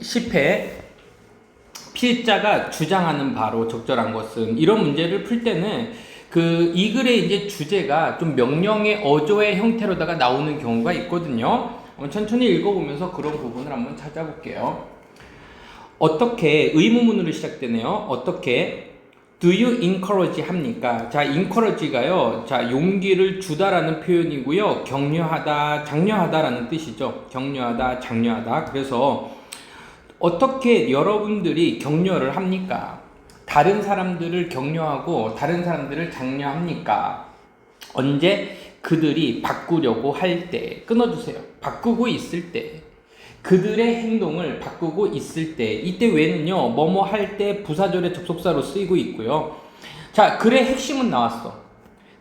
10회 필자가 주장하는 바로 적절한 것은, 이런 문제를 풀 때는 이 글의 이제 주제가 좀 명령의 어조의 형태로다가 나오는 경우가 있거든요. 천천히 읽어보면서 그런 부분을 한번 찾아볼게요. 어떻게, 의문문으로 시작되네요. 어떻게 do you encourage 합니까? 자, encourage가요, 자, 용기를 주다라는 표현이고요. 격려하다, 장려하다라는 뜻이죠. 격려하다, 장려하다. 그래서 어떻게 여러분들이 격려를 합니까? 다른 사람들을 격려하고 다른 사람들을 장려합니까? 언제? 그들이 바꾸려고 할 때. 끊어주세요. 바꾸고 있을 때. 그들의 행동을 바꾸고 있을 때. 이때 왜는요, 뭐뭐 할 때 부사절의 접속사로 쓰이고 있고요. 자, 글의 핵심은 나왔어.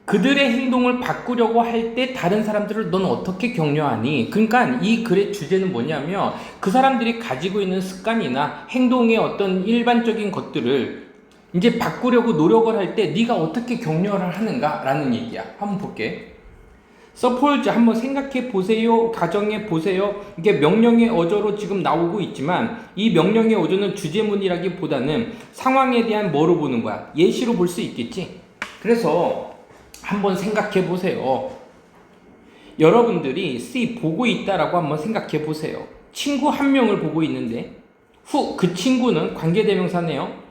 그들의 행동을 바꾸려고 할 때 다른 사람들을 넌 어떻게 격려하니? 그러니까 이 글의 주제는 뭐냐면, 그 사람들이 가지고 있는 습관이나 행동의 어떤 일반적인 것들을 이제 바꾸려고 노력을 할 때 네가 어떻게 격려를 하는가? 라는 얘기야. 한번 볼게. suppose 한번 생각해 보세요. 가정해 보세요. 이게 명령의 어조로 지금 나오고 있지만, 이 명령의 어조는 주제문이라기보다는 상황에 대한 뭐로 보는 거야? 예시로 볼 수 있겠지? 그래서 한번 생각해 보세요. 여러분들이 C 보고 있다라고 한번 생각해 보세요. 친구 한 명을 보고 있는데, 그 친구는 관계대명사네요.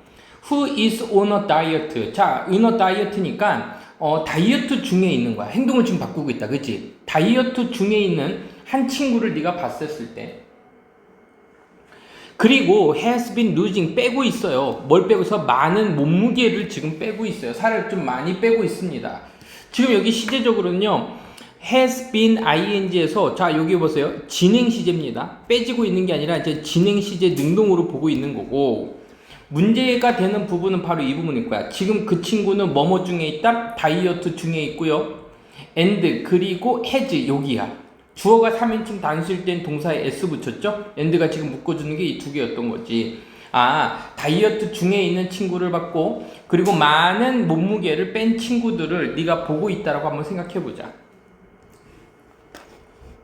Who is on a diet? 자, on a diet니까 다이어트 중에 있는 거야. 행동을 지금 바꾸고 있다, 그치? 다이어트 중에 있는 한 친구를 네가 봤었을 때, 그리고 has been losing, 빼고 있어요. 뭘 빼고 있어? 많은 몸무게를 지금 빼고 있어요. 살을 좀 많이 빼고 있습니다. 지금 여기 시제적으로는요, has been ing에서, 자, 여기 보세요. 진행 시제입니다. 빼지고 있는 게 아니라 이제 진행 시제 능동으로 보고 있는 거고, 문제가 되는 부분은 바로 이 부분일 거야. 지금 그 친구는 뭐뭐 중에 있다? 다이어트 중에 있고요. and, 그리고 has, 여기야. 주어가 3인칭 단수일 땐 동사에 s 붙였죠? and가 지금 묶어주는 게 이 두 개였던 거지. 아, 다이어트 중에 있는 친구를 봤고, 그리고 많은 몸무게를 뺀 친구들을 네가 보고 있다라고 한번 생각해보자.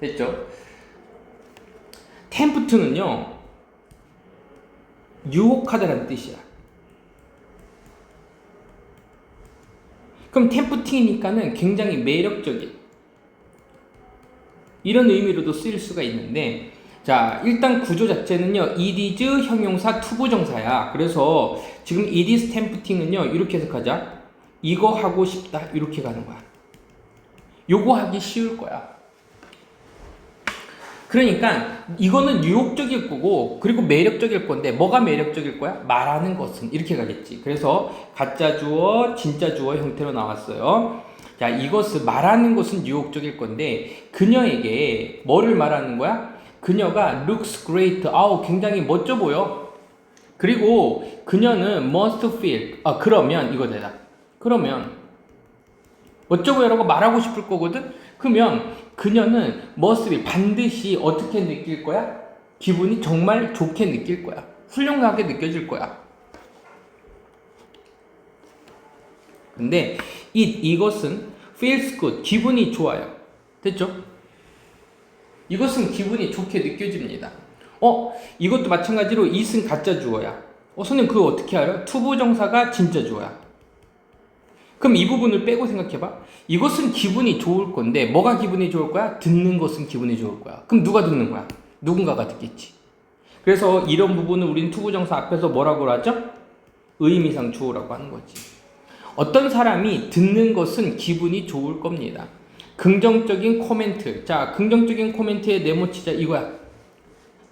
됐죠? tempt는요, 유혹하다라는 뜻이야. 그럼 tempting이니까는 굉장히 매력적인, 이런 의미로도 쓰일 수가 있는데, 자, 일단 구조 자체는요, it is 형용사 투부정사야. 그래서 지금 it is tempting은요, 이렇게 해석하자. 이거 하고 싶다, 이렇게 가는 거야. 요거 하기 쉬울 거야. 그러니까 이거는 유혹적일 거고, 그리고 매력적일 건데, 뭐가 매력적일 거야? 말하는 것은, 이렇게 가겠지. 그래서 가짜 주어, 진짜 주어 형태로 나왔어요. 자, 이것은, 말하는 것은 유혹적일 건데, 그녀에게 뭐를 말하는 거야? 그녀가 looks great, 아우, 굉장히 멋져 보여. 그리고 그녀는 must feel, 그러면 이거다. 그러면 멋져 보여라고 말하고 싶을 거거든? 그러면 그녀는 must feel, 반드시 어떻게 느낄 거야? 기분이 정말 좋게 느낄 거야. 훌륭하게 느껴질 거야. 근데 이것은 feels good, 기분이 좋아요. 됐죠? 이것은 기분이 좋게 느껴집니다. 이것도 마찬가지로 it은 가짜 주어야. 선생님 그거 어떻게 알아요? 투부정사가 진짜 주어야. 그럼 이 부분을 빼고 생각해봐. 이것은 기분이 좋을 건데, 뭐가 기분이 좋을 거야? 듣는 것은 기분이 좋을 거야. 그럼 누가 듣는 거야? 누군가가 듣겠지. 그래서 이런 부분은 우린 투부정사 앞에서 뭐라고 하죠? 의미상 주어라고 하는 거지. 어떤 사람이 듣는 것은 기분이 좋을 겁니다. 긍정적인 코멘트. 자, 긍정적인 코멘트에 네모치자 이거야.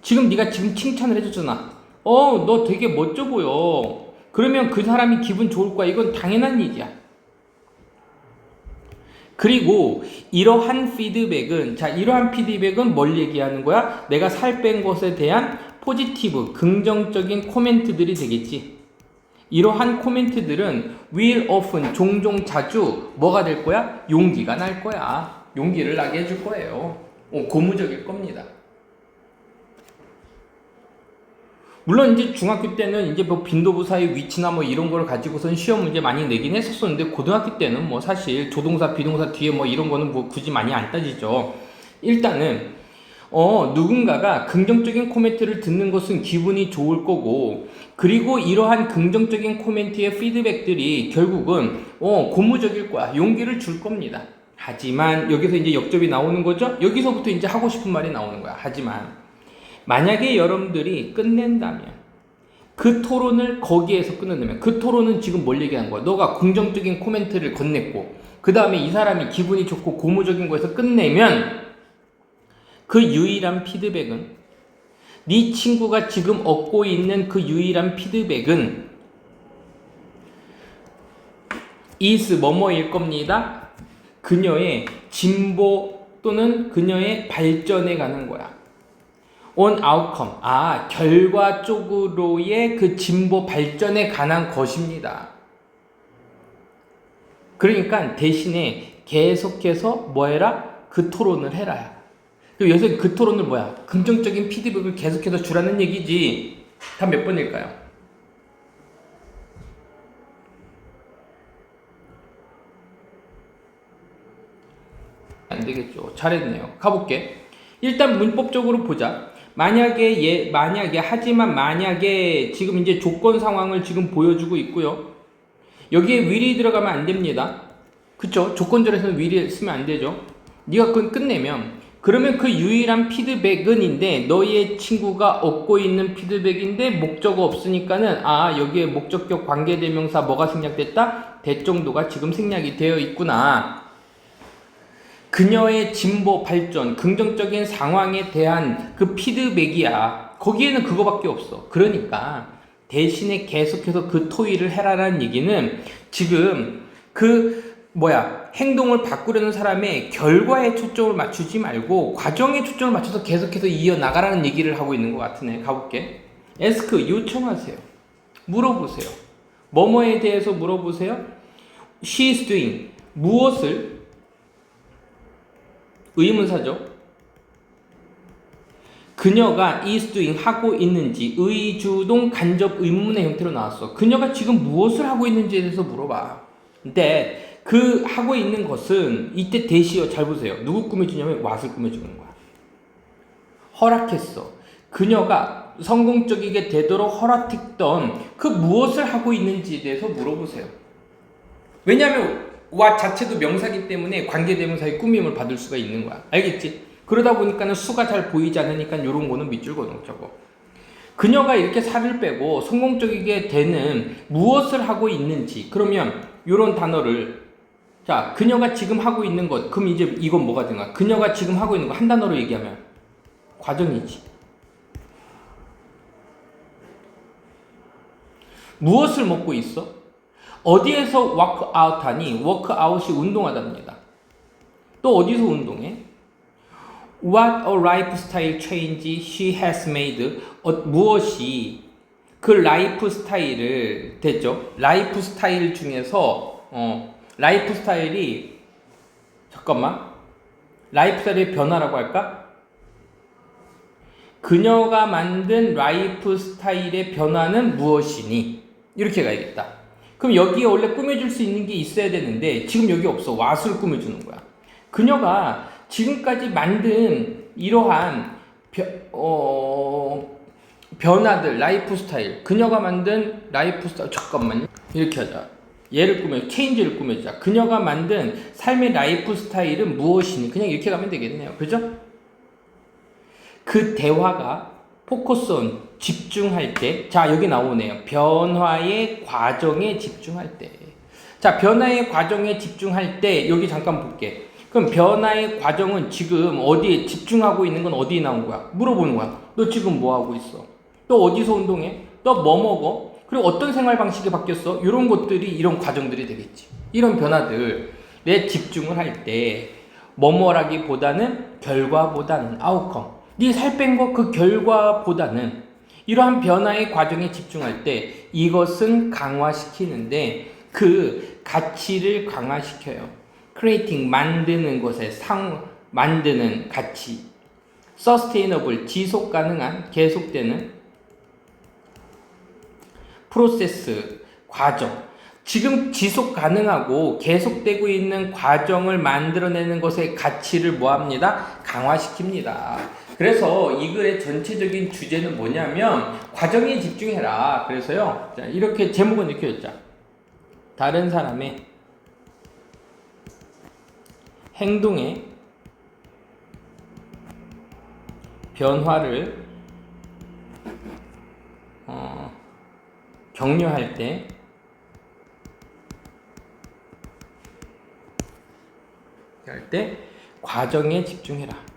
지금 네가 지금 칭찬을 해줬잖아. 너 되게 멋져 보여. 그러면 그 사람이 기분 좋을 거야. 이건 당연한 일이야. 그리고 이러한 피드백은 뭘 얘기하는 거야? 내가 살 뺀 것에 대한 포지티브, 긍정적인 코멘트들이 되겠지. 이러한 코멘트들은 will often, 종종 자주 뭐가 될 거야? 용기가 날 거야. 용기를 나게 해줄 거예요. 고무적일 겁니다. 물론 이제 중학교 때는 이제 뭐 빈도부사의 위치나 뭐 이런 걸 가지고선 시험 문제 많이 내긴 했었는데, 고등학교 때는 뭐 사실 조동사, 비동사 뒤에 뭐 이런 거는 뭐 굳이 많이 안 따지죠. 일단은 누군가가 긍정적인 코멘트를 듣는 것은 기분이 좋을 거고, 그리고 이러한 긍정적인 코멘트의 피드백들이 결국은 고무적일 거야. 용기를 줄 겁니다. 하지만 여기서 이제 역접이 나오는 거죠. 여기서부터 이제 하고 싶은 말이 나오는 거야. 하지만 만약에 여러분들이 끝낸다면, 그 토론을 거기에서 끝낸다면, 그 토론은 지금 뭘 얘기하는 거야? 너가 긍정적인 코멘트를 건넸고, 그 다음에 이 사람이 기분이 좋고 고무적인 거에서 끝내면, 그 유일한 피드백은, 네 친구가 지금 얻고 있는 그 유일한 피드백은 is 뭐뭐일 겁니다. 그녀의 진보 또는 그녀의 발전에 가는 거야. on outcome, 결과 쪽으로의 그 진보 발전에 관한 것입니다. 그러니까 대신에 계속해서 뭐 해라? 그 토론을 해라. 여기서 그 토론을 뭐야? 긍정적인 피드백을 계속해서 주라는 얘기지. 다 몇 번일까요? 안 되겠죠. 잘했네요. 가볼게. 일단 문법적으로 보자. 만약에 지금 이제 조건 상황을 지금 보여주고 있고요. 여기에 will이 들어가면 안 됩니다. 그쵸? 조건절에서는 will이 쓰면 안 되죠. 네가 그건 끝내면, 그러면 그 유일한 피드백은인데, 너의 친구가 얻고 있는 피드백인데 목적어 없으니까는 여기에 목적격 관계대명사 뭐가 생략됐다? 대정도가 지금 생략이 되어 있구나. 그녀의 진보 발전, 긍정적인 상황에 대한 그 피드백이야. 거기에는 그거밖에 없어. 그러니까 대신에 계속해서 그 토의를 해라라는 얘기는, 지금 행동을 바꾸려는 사람의 결과에 초점을 맞추지 말고 과정에 초점을 맞춰서 계속해서 이어나가라는 얘기를 하고 있는 것 같으네. 가볼게. ask, 요청하세요. 물어보세요. 뭐뭐에 대해서 물어보세요. she is doing, 무엇을, 의문사죠. 그녀가 is doing, 하고 있는지, 의주동 간접 의문문의 형태로 나왔어. 그녀가 지금 무엇을 하고 있는지에 대해서 물어봐. 근데 그 하고 있는 것은, 이때 대시어 잘 보세요. 누구 꾸며주냐면 what을 꾸며주는 거야. 허락했어. 그녀가 성공적이게 되도록 허락했던 그 무엇을 하고 있는지에 대해서 물어보세요. 왜냐하면 what 자체도 명사기 때문에 관계대명사의 꾸밈을 받을 수가 있는 거야. 알겠지? 그러다 보니까는 수가 잘 보이지 않으니까 이런 거는 밑줄 그어놓은 거고. 그녀가 이렇게 살을 빼고 성공적이게 되는 무엇을 하고 있는지, 그러면 이런 단어를, 자, 그녀가 지금 하고 있는 것, 그럼 이제 이건 뭐가 되나? 그녀가 지금 하고 있는 거 한 단어로 얘기하면 과정이지. 무엇을 먹고 있어? 어디에서 workout 하니? workout이 운동하답니다. 또 어디서 운동해? What a lifestyle change she has made. 무엇이 그 라이프 스타일을, 됐죠? 라이프 스타일 중에서 라이프 스타일이, 라이프 스타일의 변화라고 할까? 그녀가 만든 라이프 스타일의 변화는 무엇이니? 이렇게 가야겠다. 그럼 여기에 원래 꾸며줄 수 있는 게 있어야 되는데 지금 여기 없어. what을 꾸며주는 거야. 그녀가 지금까지 만든 이러한 변화들, 라이프 스타일, 그녀가 만든 라이프 스타일, 이렇게 하자. 얘를 체인지를 꾸며주자. 그녀가 만든 삶의 라이프 스타일은 무엇이니? 그냥 이렇게 가면 되겠네요. 그죠? 그 대화가 포커스온, 집중할 때, 자, 여기 나오네요. 변화의 과정에 집중할 때. 자, 변화의 과정에 집중할 때, 여기 잠깐 볼게. 그럼 변화의 과정은 지금 어디에 집중하고 있는 건 어디에 나온 거야? 물어보는 거야. 너 지금 뭐 하고 있어? 너 어디서 운동해? 너 뭐 먹어? 그리고 어떤 생활 방식이 바뀌었어? 이런 것들이, 이런 과정들이 되겠지. 이런 변화들에 집중을 할 때 뭐뭐라기보다는 결과보다는 아웃컴. 네 살 뺀 거 그 결과보다는 이러한 변화의 과정에 집중할 때 이것은 강화시키는데 그 가치를 강화시켜요. creating, 만드는 것에 만드는 가치. sustainable, 지속 가능한, 계속되는. 프로세스, 과정. 지금 지속 가능하고 계속되고 있는 과정을 만들어내는 것의 가치를 뭐합니다? 강화시킵니다. 그래서 이 글의 전체적인 주제는 뭐냐면 과정에 집중해라. 그래서요. 자, 이렇게 제목은 이렇게 했죠. 다른 사람의 행동에 변화를 격려할 때 과정에 집중해라.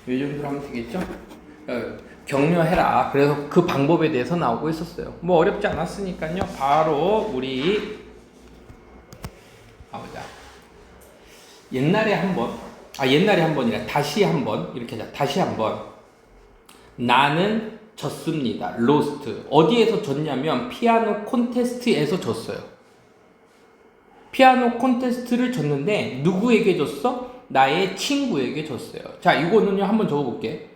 이 정도로 하면 되겠죠? 격려해라. 그래서 그 방법에 대해서 나오고 있었어요. 뭐 어렵지 않았으니까요. 바로 우리 가보자. 옛날에 한번이라 다시 한번 이렇게 하자. 다시 한번. 나는 졌습니다. 로스트. 어디에서 졌냐면 피아노 콘테스트에서 졌어요. 피아노 콘테스트를 졌는데 누구에게 졌어? 나의 친구에게 졌어요. 자, 이거는요 한번 적어볼게.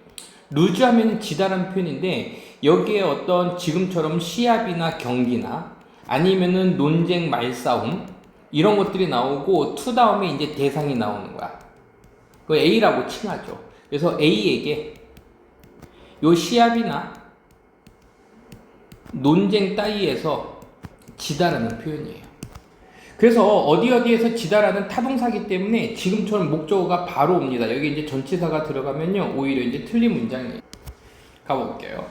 루즈 하면 지다라는 표현인데 여기에 어떤 지금처럼 시합이나 경기나 아니면은 논쟁 말싸움 이런 것들이 나오고 to 다음에 이제 대상이 나오는 거야. 그 A라고 칭하죠. 그래서 A에게 요 시합이나 논쟁 따위에서 지다라는 표현이에요. 그래서 어디에서 지다라는 타동사기 때문에 지금처럼 목적어가 바로 옵니다. 여기 이제 전치사가 들어가면요 오히려 이제 틀린 문장이에요. 가볼게요.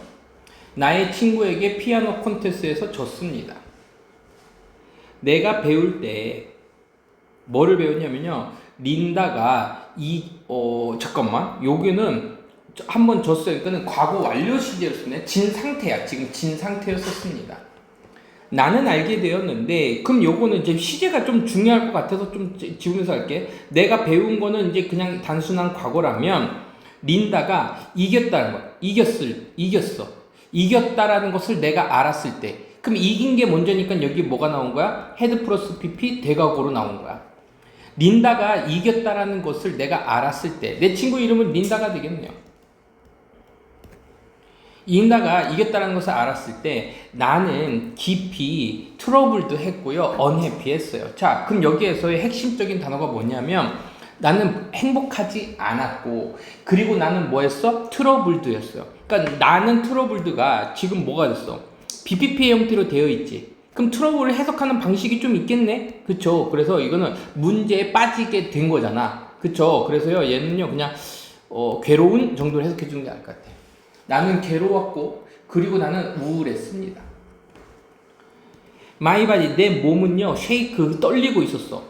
나의 친구에게 피아노 콘테스트에서 졌습니다. 내가 배울 때 뭐를 배웠냐면요 린다가 잠깐만 여기는 한번 졌어요. 그러니까 과거 완료 시제였습니다. 진 상태야. 지금 진 상태였었습니다. 나는 알게 되었는데 그럼 요거는 이제 시제가 좀 중요할 것 같아서 좀 지우면서 할게. 내가 배운 거는 이제 그냥 단순한 과거라면 린다가 이겼다는 거야. 이겼어. 이겼다라는 것을 내가 알았을 때 그럼 이긴 게 먼저니까 여기 뭐가 나온 거야? 헤드 플러스 PP 대각으로 나온 거야. 린다가 이겼다라는 것을 내가 알았을 때 내 친구 이름은 린다가 되겠네요. 린다가 이겼다는 것을 알았을 때 나는 깊이 트러블도 했고요. 언해피했어요. 자, 그럼 여기에서의 핵심적인 단어가 뭐냐면 나는 행복하지 않았고 그리고 나는 뭐 했어? 트러블도 했어요. 그러니까 나는 트러블드가 지금 뭐가 됐어? BPP의 형태로 되어 있지. 그럼 트러블을 해석하는 방식이 좀 있겠네? 그쵸? 그래서 이거는 문제에 빠지게 된 거잖아. 그쵸? 그래서요, 얘는요, 그냥, 괴로운 정도로 해석해 주는 게 나을 것 같아. 나는 괴로웠고, 그리고 나는 우울했습니다. My body, 내 몸은요, 쉐이크, 떨리고 있었어.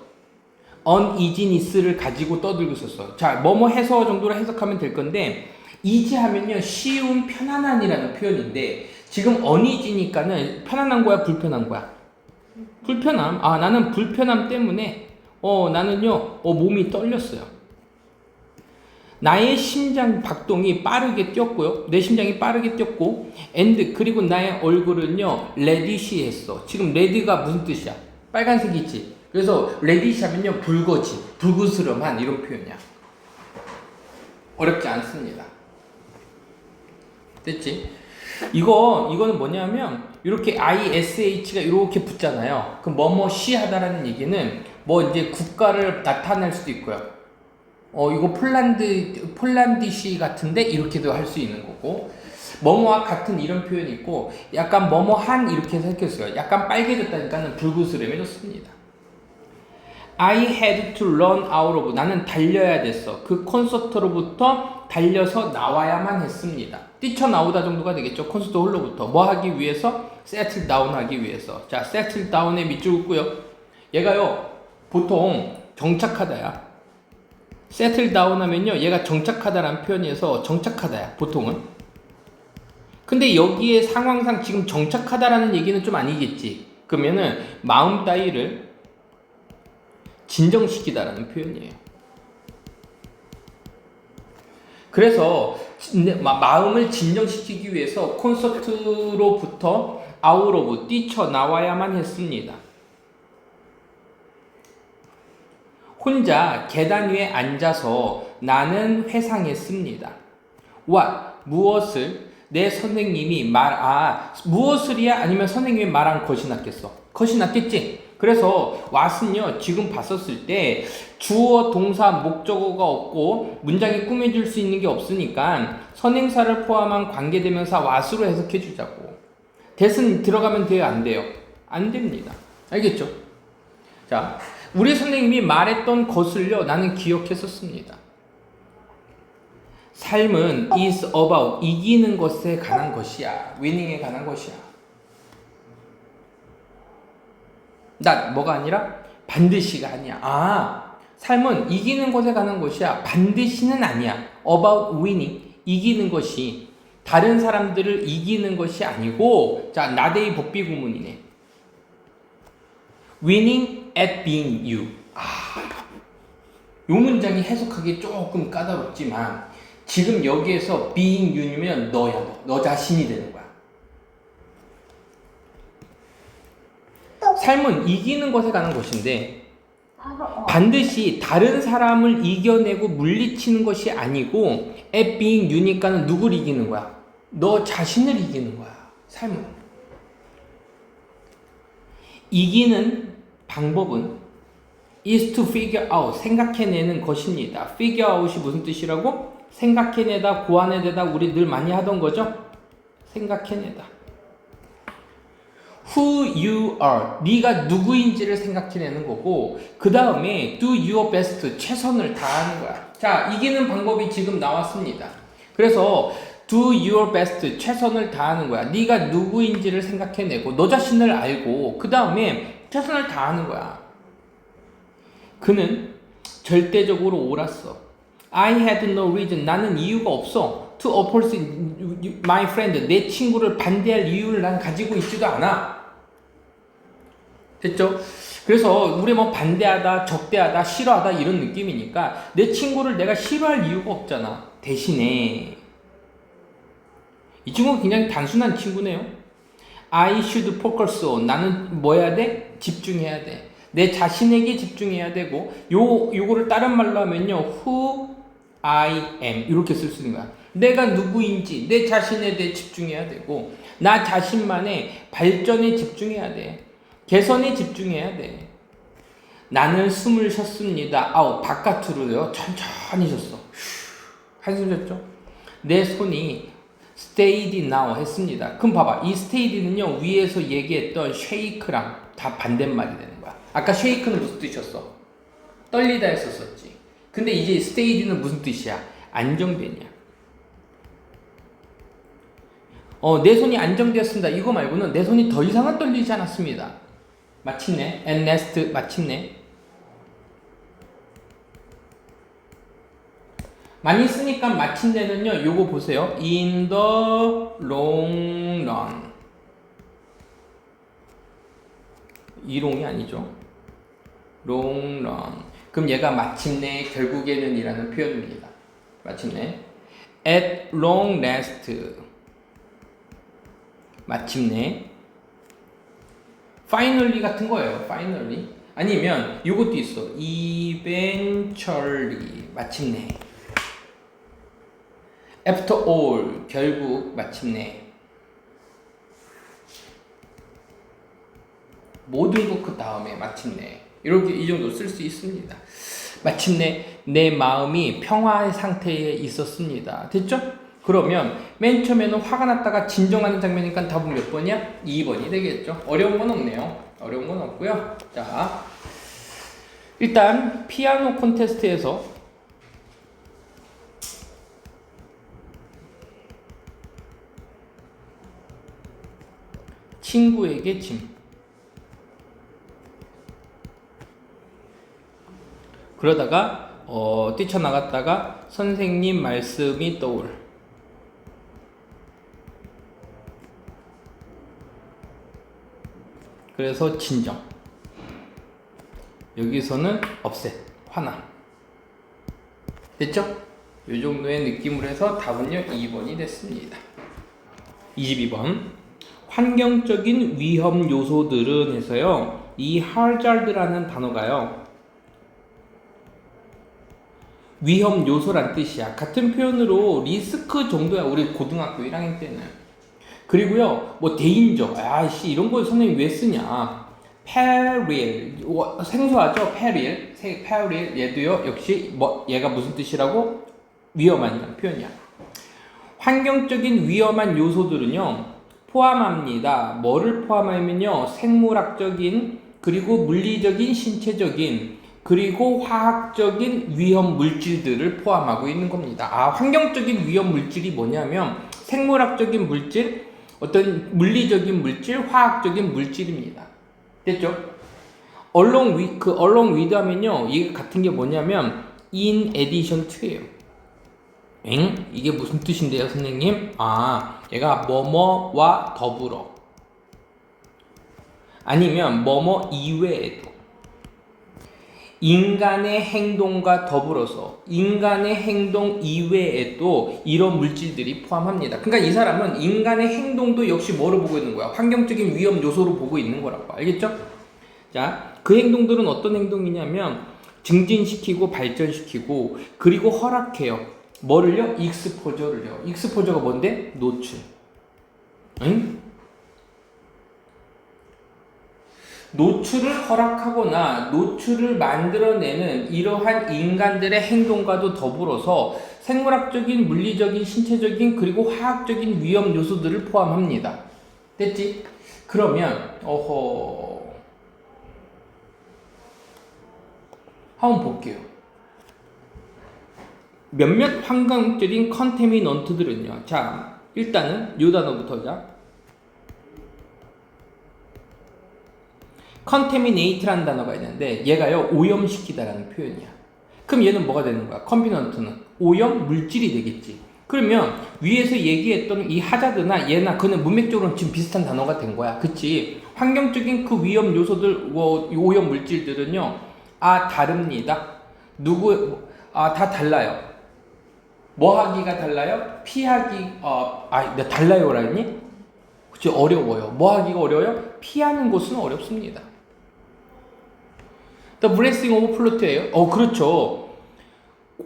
uneasiness를 가지고 떠들고 있었어. 자, 뭐뭐 해서 정도로 해석하면 될 건데, easy 하면요, 쉬운, 편안한이라는 표현인데, 지금 uneasy니까는 편안한 거야, 불편한 거야? 불편함. 아, 나는 불편함 때문에, 나는요, 몸이 떨렸어요. 나의 심장 박동이 빠르게 뛰었고요. 내 심장이 빠르게 뛰었고, and, 그리고 나의 얼굴은요, 레디시했어. 지금 레드가 무슨 뜻이야? 빨간색이지. 그래서 레디시 하면요, 불그스름한 이런 표현이야. 어렵지 않습니다. 됐지? 이거는 뭐냐면, 이렇게 ISH가 이렇게 붙잖아요. 그럼 뭐뭐시 하다라는 얘기는, 뭐 이제 국가를 나타낼 수도 있고요. 이거 폴란드시 같은데 이렇게도 할 수 있는 거고 뭐뭐와 같은 이런 표현이 있고 약간 뭐뭐한 이렇게 해서 했겠어요. 약간 빨개졌다니까는 불구스름해졌습니다. I had to run out of 나는 달려야 됐어. 그 콘서트로부터 달려서 나와야만 했습니다. 뛰쳐나오다 정도가 되겠죠. 콘서트 홀로부터 뭐 하기 위해서? settle down 하기 위해서. 자, settle down에 밑줄 긋고요. 얘가요 보통 정착하다야. settle down 하면요 얘가 정착하다라는 표현이어서 정착하다야 보통은. 근데 여기에 상황상 지금 정착하다라는 얘기는 좀 아니겠지. 그러면은 마음 따위를 진정시키다라는 표현이에요. 그래서 마음을 진정시키기 위해서 콘서트로부터 out of 뛰쳐나와야만 했습니다. 혼자 계단 위에 앉아서 나는 회상했습니다. What? 무엇을? 내 선생님이 무엇을이야? 아니면 선생님이 말한 것이 낫겠어? 것이 낫겠지? 그래서 what은요, 지금 봤었을 때 주어, 동사, 목적어가 없고 문장이 꾸며질 수 있는 게 없으니까 선행사를 포함한 관계대명사 what으로 해석해 주자고. that은 들어가면 돼요, 안 돼요? 안 됩니다. 알겠죠? 자, 우리 선생님이 말했던 것을요, 나는 기억했었습니다. 삶은 is about 이기는 것에 관한 것이야. 위닝에 관한 것이야. 뭐가 아니라 반드시가 아니야. 삶은 이기는 것에 관한 것이야. 반드시는 아니야. about winning 이기는 것이 다른 사람들을 이기는 것이 아니고, 자, 나대의 복비 구문이네. winning at being you. 요 문장이 해석하기 조금 까다롭지만 지금 여기에서 being you면 너야, 너 자신이 되는 거야. 삶은 이기는 것에 관한 것인데 반드시 다른 사람을 이겨내고 물리치는 것이 아니고 at being you니까는 누굴 이기는 거야? 너 자신을 이기는 거야. 삶은. 이기는 방법은 is to figure out, 생각해내는 것입니다. figure out이 무슨 뜻이라고? 생각해내다, 고안해내다, 우리 늘 많이 하던 거죠? 생각해내다. Who you are, 네가 누구인지를 생각해내는 거고, 그 다음에 do your best, 최선을 다하는 거야. 자, 이기는 방법이 지금 나왔습니다. 그래서 do your best, 최선을 다하는 거야. 네가 누구인지를 생각해내고 너 자신을 알고 그 다음에 최선을 다하는 거야. 그는 절대적으로 옳았어. I had no reason, 나는 이유가 없어. to oppose my friend, 내 친구를 반대할 이유를 난 가지고 있지도 않아. 됐죠? 그래서 우리 뭐 반대하다, 적대하다, 싫어하다 이런 느낌이니까 내 친구를 내가 싫어할 이유가 없잖아. 대신에 이 친구는 굉장히 단순한 친구네요. I should focus on, 나는 뭐 해야 돼? 집중해야 돼. 내 자신에게 집중해야 되고, 요거를 다른 말로 하면요, who I am 이렇게 쓸 수 있는 거야. 내가 누구인지 내 자신에 대해 집중해야 되고, 나 자신만의 발전에 집중해야 돼. 개선에 집중해야 돼. 나는 숨을 쉬었습니다. 바깥으로요, 천천히 쉬었어. 한숨 쉬었죠? 내 손이 stayed now 했습니다. 그럼 봐봐, 이 stayed는요, 위에서 얘기했던 shake랑 다 반대말이 되는 거야. 아까 shake는 무슨 뜻이었어? 떨리다 했었었지. 근데 이제 stayed는 무슨 뜻이야? 안정되냐. 내 손이 안정되었습니다. 이거 말고는 내 손이 더 이상은 떨리지 않았습니다. 마침내, at last, 마침내. 많이 쓰니까 마침내는요, 요거 보세요. in the long run. 이롱이 아니죠. long run. 그럼 얘가 마침내, 결국에는 이라는 표현입니다. 마침내. at long last. 마침내. finally 같은 거예요. finally. 아니면 요것도 있어. eventually. 마침내. after all. 결국, 마침내. 모든 것 그 다음에 마침내. 이렇게 이 정도 쓸 수 있습니다. 마침내 내 마음이 평화의 상태에 있었습니다. 됐죠? 그러면 맨 처음에는 화가 났다가 진정하는 장면이니까 답은 몇 번이야? 2번이 되겠죠. 어려운 건 없네요. 어려운 건 없고요. 자, 일단 피아노 콘테스트에서 친구에게 짐. 그러다가 뛰쳐나갔다가 선생님 말씀이 떠올. 그래서 진정. 여기서는 업셋, 화나. 됐죠? 이 정도의 느낌으로 해서 답은요 2번이 됐습니다. 22번. 환경적인 위험 요소들은 해서요, 이 hazard라는 단어가요, 위험 요소란 뜻이야. 같은 표현으로 리스크 정도야, 우리 고등학교 1학년 때는. 그리고요, 뭐 데인저, 아이씨 이런 거 선생님 왜 쓰냐? peril 생소하죠? peril 얘도요 역시 얘가 무슨 뜻이라고? 위험한 표현이야. 환경적인 위험한 요소들은요 포함합니다. 뭐를 포함하면요 생물학적인 그리고 물리적인 신체적인 그리고 화학적인 위험 물질들을 포함하고 있는 겁니다. 환경적인 위험 물질이 뭐냐면 생물학적인 물질, 어떤 물리적인 물질, 화학적인 물질입니다. 됐죠? along with 하면요 이 같은 게 뭐냐면 in addition to예요. 이게 무슨 뜻인데요, 선생님? 얘가 뭐뭐와 더불어 아니면 뭐뭐 이외에도 인간의 행동과 더불어서 인간의 행동 이외에도 이런 물질들이 포함합니다. 그러니까 이 사람은 인간의 행동도 역시 뭐로 보고 있는 거야? 환경적인 위험 요소로 보고 있는 거라고. 알겠죠? 자, 그 행동들은 어떤 행동이냐면 증진시키고 발전시키고 그리고 허락해요. 뭐를요? 익스포저를요. 익스포저가 뭔데? 노출. 응? 노출을 허락하거나 노출을 만들어내는 이러한 인간들의 행동과도 더불어서 생물학적인, 물리적인, 신체적인 그리고 화학적인 위험 요소들을 포함합니다. 됐지? 그러면 한번 볼게요. 몇몇 환경적인 컨테미넌트들은요. 자, 일단은 요 단어부터 자. contaminate라는 단어가 있는데 얘가요 오염시키다라는 표현이야. 그럼 얘는 뭐가 되는 거야? 컨비넌트는 오염 물질이 되겠지. 그러면 위에서 얘기했던 이 하자드나 얘나 그는 문맥적으로는 지금 비슷한 단어가 된 거야. 그치? 환경적인 그 위험 요소들, 오염 물질들은요 다릅니다. 다 달라요. 뭐 하기가 달라요? 피하기 내가 달라요라 했니? 그치? 어려워요. 뭐 하기가 어려워요? 피하는 것은 어렵습니다. The breathing of pollute예요. 그렇죠.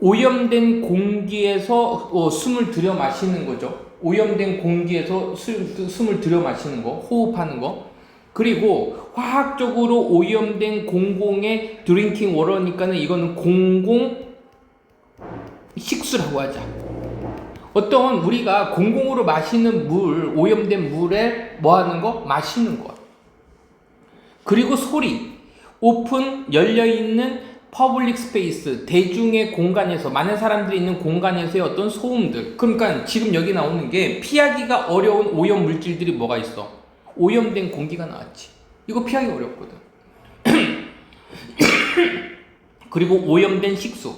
오염된 공기에서 숨을 들여 마시는 거죠. 오염된 공기에서 숨을 들여 마시는 거, 호흡하는 거. 그리고 화학적으로 오염된 공공의 드링킹 워터니까는 이거는 공공 식수라고 하자. 어떤 우리가 공공으로 마시는 물, 오염된 물에 뭐 하는 거? 마시는 거. 그리고 소리. 오픈, 열려있는 퍼블릭 스페이스, 대중의 공간에서, 많은 사람들이 있는 공간에서의 어떤 소음들. 그러니까 지금 여기 나오는 게 피하기가 어려운 오염 물질들이 뭐가 있어? 오염된 공기가 나왔지. 이거 피하기 어렵거든. 그리고 오염된 식수.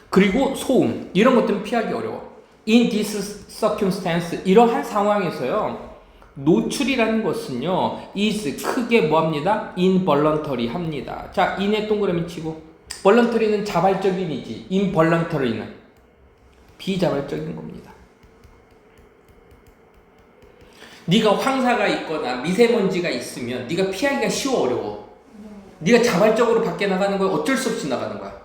그리고 소음. 이런 것들은 피하기 어려워. In this circumstance, 이러한 상황에서요. 노출이라는 것은요, is 크게 뭐합니다? involuntary 합니다. 자, in에 동그라미 치고, voluntary는 자발적인이지, involuntary는 비자발적인 겁니다. 네가 황사가 있거나 미세먼지가 있으면 네가 피하기가 쉬워 어려워? 네가 자발적으로 밖에 나가는 거야? 어쩔 수 없이 나가는 거야?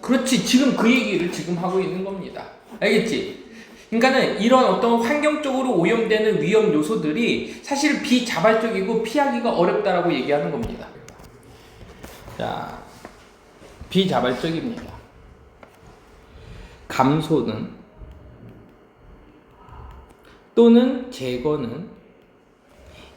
그렇지. 지금 그 얘기를 지금 하고 있는 겁니다. 알겠지? 그러니까는 이런 어떤 환경적으로 오염되는 위험 요소들이 사실 비자발적이고 피하기가 어렵다라고 얘기하는 겁니다. 자, 비자발적입니다. 감소는 또는 제거는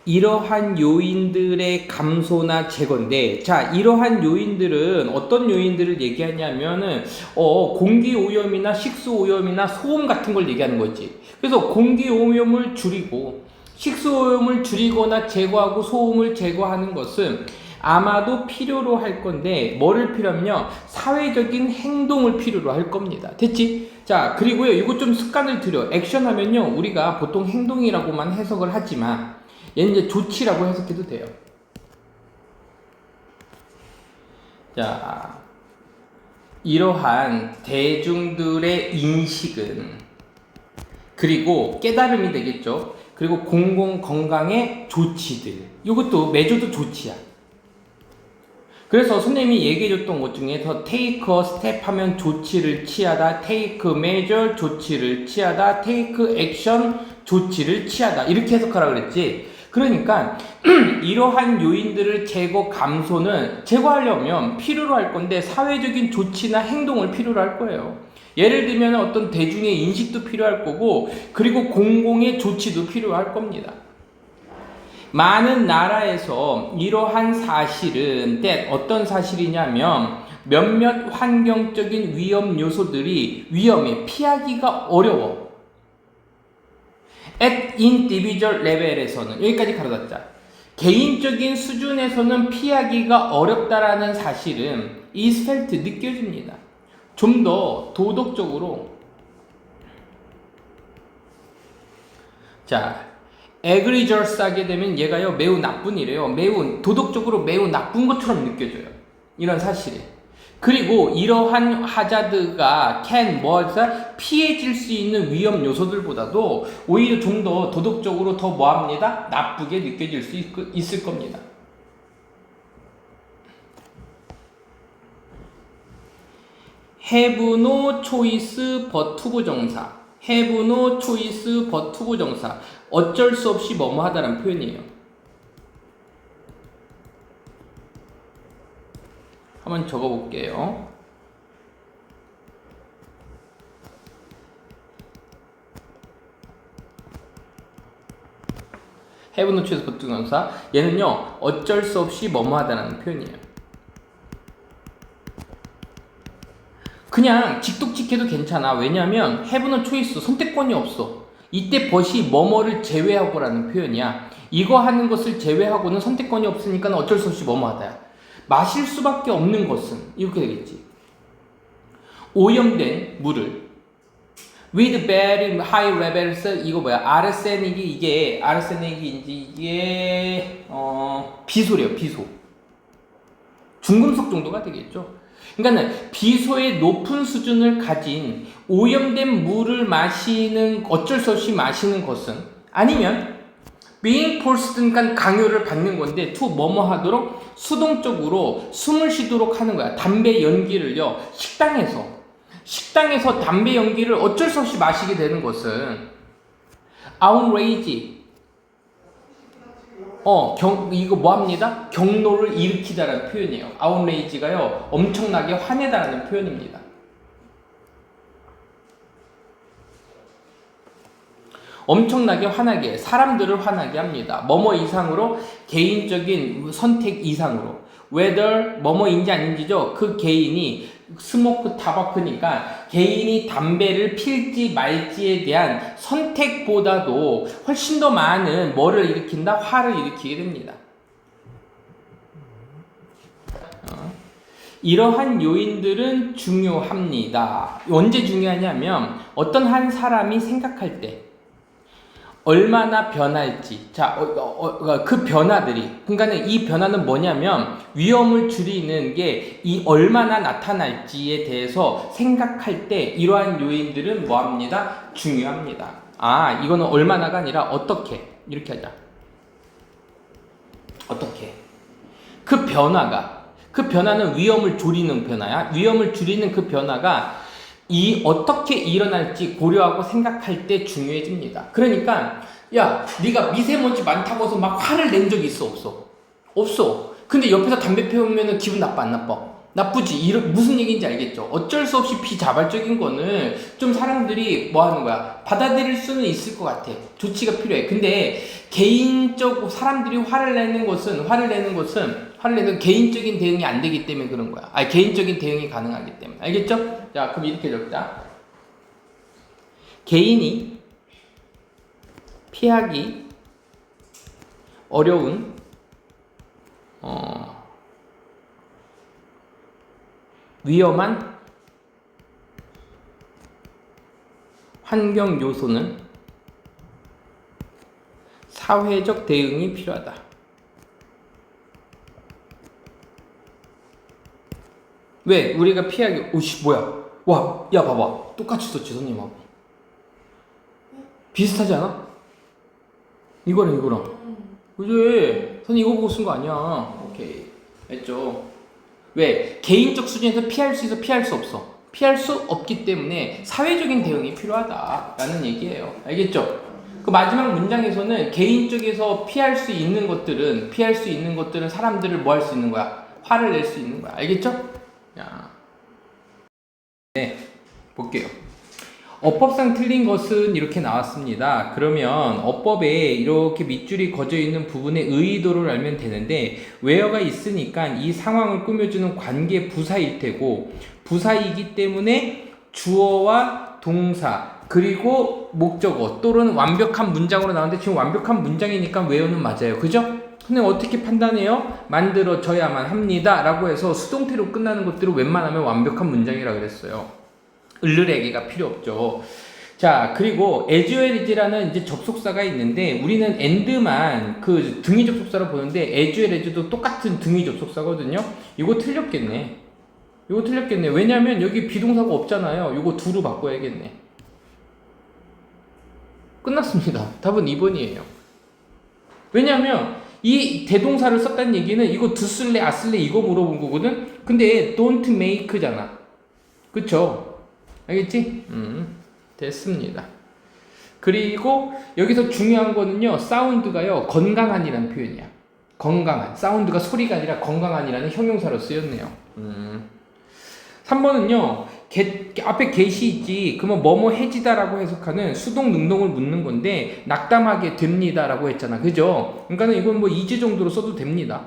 이러한 요인들의 감소나 제거인데, 자, 이러한 요인들은 어떤 요인들을 얘기하냐면은 공기 오염이나 식수 오염이나 소음 같은 걸 얘기하는 거지. 그래서 공기 오염을 줄이고 식수 오염을 줄이거나 제거하고 소음을 제거하는 것은 아마도 필요로 할 건데, 뭐를 필요하면요, 사회적인 행동을 필요로 할 겁니다. 됐지? 자, 그리고요, 이거 좀 습관을 들여. 액션 하면요, 우리가 보통 행동이라고만 해석을 하지만 얘는 이제 조치라고 해석해도 돼요. 자, 이러한 대중들의 인식은, 그리고 깨달음이 되겠죠. 그리고 공공건강의 조치들. 이것도 매조도 조치야. 그래서 선생님이 얘기해줬던 것 중에서 take a step 하면 조치를 취하다, take a measure 조치를 취하다, take action 조치를 취하다. 이렇게 해석하라 그랬지. 그러니까 이러한 요인들을 제거하려면 필요로 할 건데 사회적인 조치나 행동을 필요로 할 거예요. 예를 들면 어떤 대중의 인식도 필요할 거고 그리고 공공의 조치도 필요할 겁니다. 많은 나라에서 이러한 사실은 어떤 사실이냐면 몇몇 환경적인 위험 요소들이 위험해 피하기가 어려워. at individual 레벨에서는 여기까지 가로닫자. 개인적인 수준에서는 피하기가 어렵다라는 사실은 is felt 느껴집니다. 좀 더 도덕적으로 자 egregious 하게 되면 얘가요 매우 나쁜 이래요. 매우 도덕적으로 매우 나쁜 것처럼 느껴져요. 이런 사실이. 그리고 이러한 하자드가 피해질 수 있는 위험 요소들보다도 오히려 좀 더 도덕적으로 더 뭐합니다? 나쁘게 느껴질 수 있을 겁니다. have no choice but 부정사. have no choice but 부정사. 어쩔 수 없이 뭐뭐 하다라는 표현이에요. 한번 적어볼게요. have no choice but 부정사. 얘는요 어쩔 수 없이 뭐뭐 하다라는 표현이에요. 그냥 직독직해도 괜찮아. 왜냐면 have no choice 선택권이 없어. 이때 벗이 뭐뭐를 제외하고라는 표현이야. 이거 하는 것을 제외하고는 선택권이 없으니까 어쩔 수 없이 뭐뭐 하다야. 마실 수밖에 없는 것은 이렇게 되겠지. 오염된 물을 with very high levels 이거 뭐야? 아르세닉인지 이게 비소래요. 비소. 중금속 정도가 되겠죠. 그러니까는 비소의 높은 수준을 가진 오염된 물을 어쩔 수 없이 마시는 것은 아니면 being forced 그러니까 강요를 받는 건데 뭐뭐 하도록 수동적으로 숨을 쉬도록 하는 거야. 담배 연기를요. 식당에서 담배 연기를 어쩔 수 없이 마시게 되는 것은 outrage 이거 뭐합니다? 경로를 일으키다라는 표현이에요. outrage가요 엄청나게 화내다라는 표현입니다. 엄청나게 화나게 사람들을 화나게 합니다. 뭐뭐 이상으로 개인적인 선택 이상으로 whether 뭐뭐인지 아닌지죠. 그 개인이 스모크 타바크니까 개인이 담배를 필지 말지에 대한 선택보다도 훨씬 더 많은 뭐를 일으킨다? 화를 일으키게 됩니다. 이러한 요인들은 중요합니다. 언제 중요하냐면 어떤 한 사람이 생각할 때 얼마나 변할지. 자, 그 변화들이. 그러니까 이 변화는 뭐냐면 위험을 줄이는 게 이 얼마나 나타날지에 대해서 생각할 때 이러한 요인들은 뭐합니다? 중요합니다. 이거는 얼마나가 아니라 어떻게. 이렇게 하자. 어떻게. 그 변화는 위험을 줄이는 변화야. 위험을 줄이는 그 변화가 어떻게 일어날지 고려하고 생각할 때 중요해집니다. 그러니까 야 네가 미세먼지 많다고 해서 막 화를 낸 적이 있어? 없어. 근데 옆에서 담배 피우면 기분 나빠 안 나빠? 나쁘지. 무슨 얘기인지 알겠죠? 어쩔 수 없이 비자발적인 거는 좀 사람들이 뭐 하는 거야? 받아들일 수는 있을 것 같아. 조치가 필요해. 근데 사람들이 화를 내는 것은 개인적인 대응이 안 되기 때문에 그런 거야. 개인적인 대응이 가능하기 때문에. 알겠죠? 자, 그럼 이렇게 적자. 개인이 피하기 어려운 위험한 환경 요소는 사회적 대응이 필요하다. 왜? 우리가 피하기, 뭐야? 와, 야, 봐봐. 똑같이 썼지, 선생님하고. 비슷하지 않아? 이거랑. 그지? 선생님 이거 보고 쓴 거 아니야. 오케이. 됐죠? 왜? 개인적 수준에서 피할 수 있어, 피할 수 없어? 피할 수 없기 때문에 사회적인 대응이 필요하다라는 얘기예요. 알겠죠? 그 마지막 문장에서는 개인 쪽에서 피할 수 있는 것들은 사람들을 뭐 할 수 있는 거야? 화를 낼 수 있는 거야. 알겠죠? 자, 네, 볼게요. 어법상 틀린 것은 이렇게 나왔습니다. 그러면 어법에 이렇게 밑줄이 그어져 있는 부분의 의도를 알면 되는데 where가 있으니까 이 상황을 꾸며주는 관계 부사일 테고 부사이기 때문에 주어와 동사 그리고 목적어 또는 완벽한 문장으로 나오는데 지금 완벽한 문장이니까 where는 맞아요. 그죠? 근데 어떻게 판단해요? 만들어져야만 합니다 라고 해서 수동태로 끝나는 것들을 웬만하면 완벽한 문장이라 그랬어요. 을르레기가 필요 없죠. 자, 그리고 as well as라는 이제 접속사가 있는데 우리는 and만 그 등위 접속사로 보는데 as well as도 똑같은 등위 접속사거든요. 이거 틀렸겠네. 왜냐면 여기 비동사가 없잖아요. 이거 do로 바꿔야겠네. 끝났습니다. 답은 2번이에요. 왜냐면 이 대동사를 썼다는 얘기는 이거 do 쓸래 아 쓸래 이거 물어본 거거든. 근데 don't make잖아. 그쵸? 알겠지? 됐습니다. 그리고 여기서 중요한 거는요, 사운드가요, 건강한이라는 표현이야. 건강한. 사운드가 소리가 아니라 건강한이라는 형용사로 쓰였네요. 3번은요, 앞에 get이 있지, 그러면 뭐뭐 해지다라고 해석하는 수동 능동을 묻는 건데, 낙담하게 됩니다라고 했잖아. 그죠? 그러니까는 이건 뭐 이제 정도로 써도 됩니다.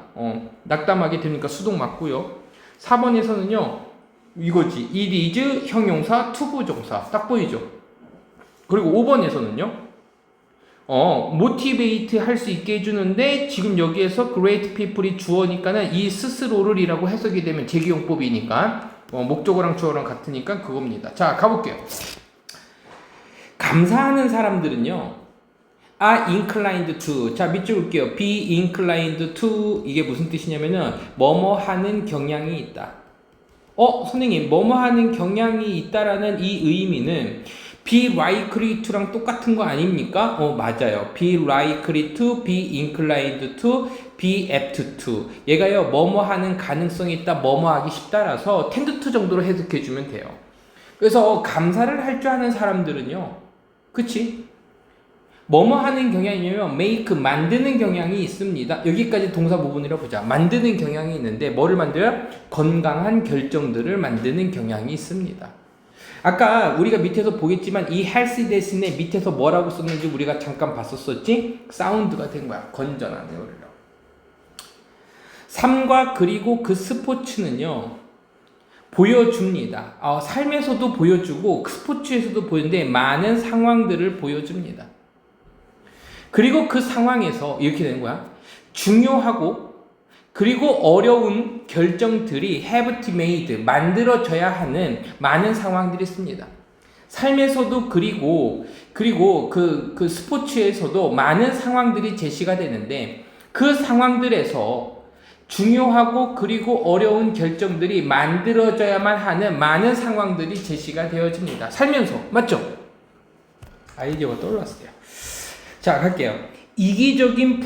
낙담하게 되니까 수동 맞고요. 4번에서는요, 이거지. it is 형용사 투부정사. 딱 보이죠? 그리고 5번에서는요. motivate 할 수 있게 해주는데 지금 여기에서 great people이 주어니까는 이 스스로를 이라고 해석이 되면 제기용법이니까 목적어랑 주어랑 같으니까 그겁니다. 자, 가볼게요. 감사하는 사람들은요. are inclined to. 자, 밑줄 볼게요. be inclined to. 이게 무슨 뜻이냐면은 뭐뭐 하는 경향이 있다. 선생님, 뭐뭐 하는 경향이 있다라는 이 의미는 be likely to랑 똑같은 거 아닙니까? 맞아요. be likely to, be inclined to, be apt to. 얘가요, 뭐뭐 하는 가능성이 있다, 뭐뭐 하기 쉽다라서 tend to 정도로 해석해주면 돼요. 그래서 감사를 할 줄 아는 사람들은요, 그치? 뭐뭐 하는 경향이면 make, 만드는 경향이 있습니다. 여기까지 동사 부분이라 보자. 만드는 경향이 있는데 뭐를 만들어요? 건강한 결정들을 만드는 경향이 있습니다. 아까 우리가 밑에서 보겠지만 이 healthy 대신에 밑에서 뭐라고 썼는지 우리가 잠깐 봤었었지? 사운드가 된 거야. 건전하네요. 3과 그리고 그 스포츠는요. 보여줍니다. 삶에서도 보여주고 스포츠에서도 보이는데 많은 상황들을 보여줍니다. 그리고 그 상황에서 이렇게 되는 거야. 중요하고 그리고 어려운 결정들이 have to made 만들어져야 하는 많은 상황들이 있습니다. 삶에서도 그리고 그 스포츠에서도 많은 상황들이 제시가 되는데 그 상황들에서 중요하고 그리고 어려운 결정들이 만들어져야만 하는 많은 상황들이 제시가 되어집니다. 살면서 맞죠? 아이디어가 떠올랐어요. 자, 갈게요. 이기적인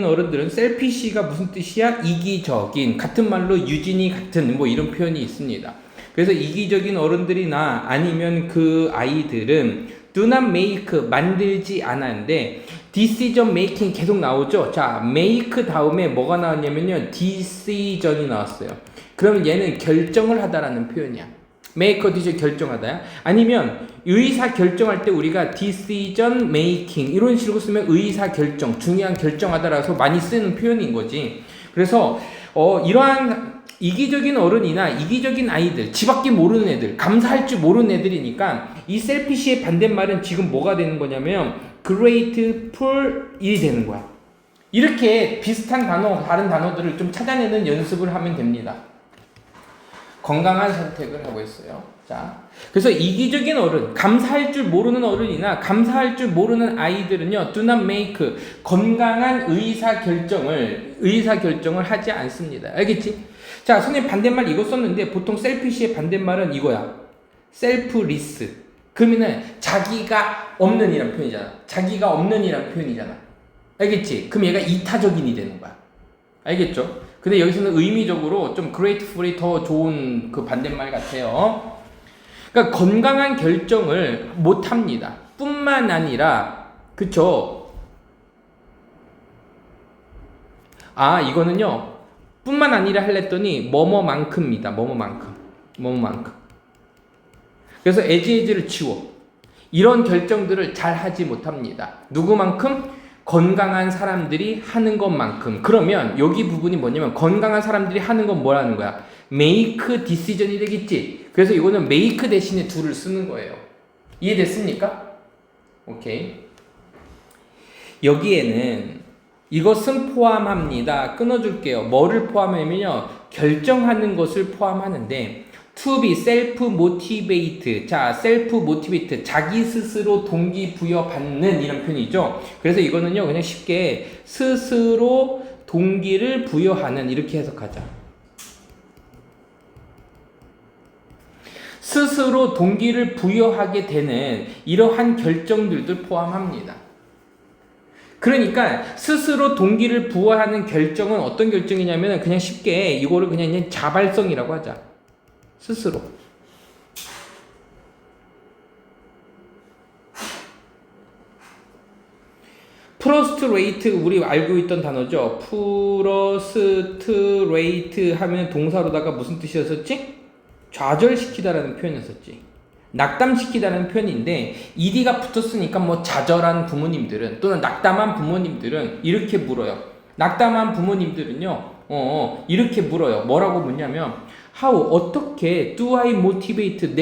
어른들은 셀피시가 무슨 뜻이야? 이기적인, 같은 말로 유진이 같은 뭐 이런 표현이 있습니다. 그래서 이기적인 어른들이나 아니면 그 아이들은 do not make, 만들지 않았는데 decision making 계속 나오죠. 자, make 다음에 뭐가 나왔냐면요, decision이 나왔어요. 그러면 얘는 결정을 하다라는 표현이야. make a decision, 결정하다. 아니면 의사 결정할 때 우리가 decision making 이런 식으로 쓰면 의사 결정, 중요한 결정하다라서 많이 쓰는 표현인 거지. 그래서 이러한 이기적인 어른이나 이기적인 아이들, 지밖에 모르는 애들, 감사할 줄 모르는 애들이니까 이 셀피시의 반대말은 지금 뭐가 되는 거냐면 grateful이 되는 거야. 이렇게 비슷한 단어, 다른 단어들을 좀 찾아내는 연습을 하면 됩니다. 건강한 선택을 하고 있어요. 자, 그래서 이기적인 어른, 감사할 줄 모르는 어른이나 감사할 줄 모르는 아이들은요, do not make, 건강한 의사결정을 하지 않습니다. 알겠지? 자, 선생님 반대말 이거 썼는데 보통 셀피시의 반대말은 이거야. selfless. 그러면은 자기가 없는 이란 표현이잖아. 자기가 없는 이란 표현이잖아. 알겠지? 그럼 얘가 이타적인이 되는 거야. 알겠죠? 근데 여기서는 의미적으로 좀 grateful이 더 좋은 그 반대말 같아요. 그러니까 건강한 결정을 못 합니다. 뿐만 아니라, 그쵸? 이거는요, 뿐만 아니라 할랬더니, 뭐뭐만큼입니다. 뭐뭐만큼. 그래서 as를 지워. 이런 결정들을 잘 하지 못합니다. 누구만큼? 건강한 사람들이 하는 것만큼. 그러면 여기 부분이 뭐냐면 건강한 사람들이 하는 건 뭐라는 거야? make decision이 되겠지. 그래서 이거는 make 대신에 do를 쓰는 거예요. 이해됐습니까? 오케이. 여기에는 이것은 포함합니다. 끊어줄게요. 뭐를 포함하면요, 결정하는 것을 포함하는데, to be self-motivate. 자, self-motivate. 자기 스스로 동기부여 받는 이런 표현이죠. 그래서 이거는요, 그냥 쉽게 스스로 동기를 부여하는 이렇게 해석하자. 스스로 동기를 부여하게 되는 이러한 결정들도 포함합니다. 그러니까 스스로 동기를 부여하는 결정은 어떤 결정이냐면 그냥 쉽게 이거를 그냥 자발성이라고 하자. 스스로. 프러스트레이트 우리 알고 있던 단어죠. 프러스트레이트 하면 동사로다가 무슨 뜻이었었지? 좌절시키다라는 표현이었었지. 낙담시키다는 표현인데 ed가 붙었으니까 뭐 좌절한 부모님들은 또는 낙담한 부모님들은 이렇게 물어요. 낙담한 부모님들은요. 이렇게 물어요. 뭐라고 묻냐면 How 어떻게 do I motivate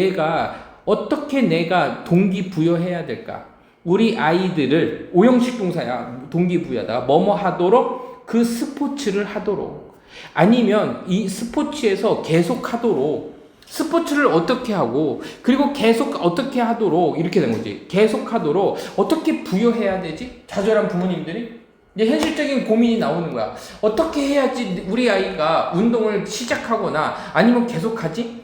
어떻게 내가 동기부여해야 될까? 우리 아이들을 오형식 동사야. 동기부여다. 뭐뭐 하도록 그 스포츠를 하도록 아니면 이 스포츠에서 계속 하도록 스포츠를 어떻게 하고 그리고 계속 어떻게 하도록 이렇게 된 거지. 계속 하도록 어떻게 부여해야 되지? 좌절한 부모님들이 이제 현실적인 고민이 나오는 거야. 어떻게 해야지 우리 아이가 운동을 시작하거나 아니면 계속하지?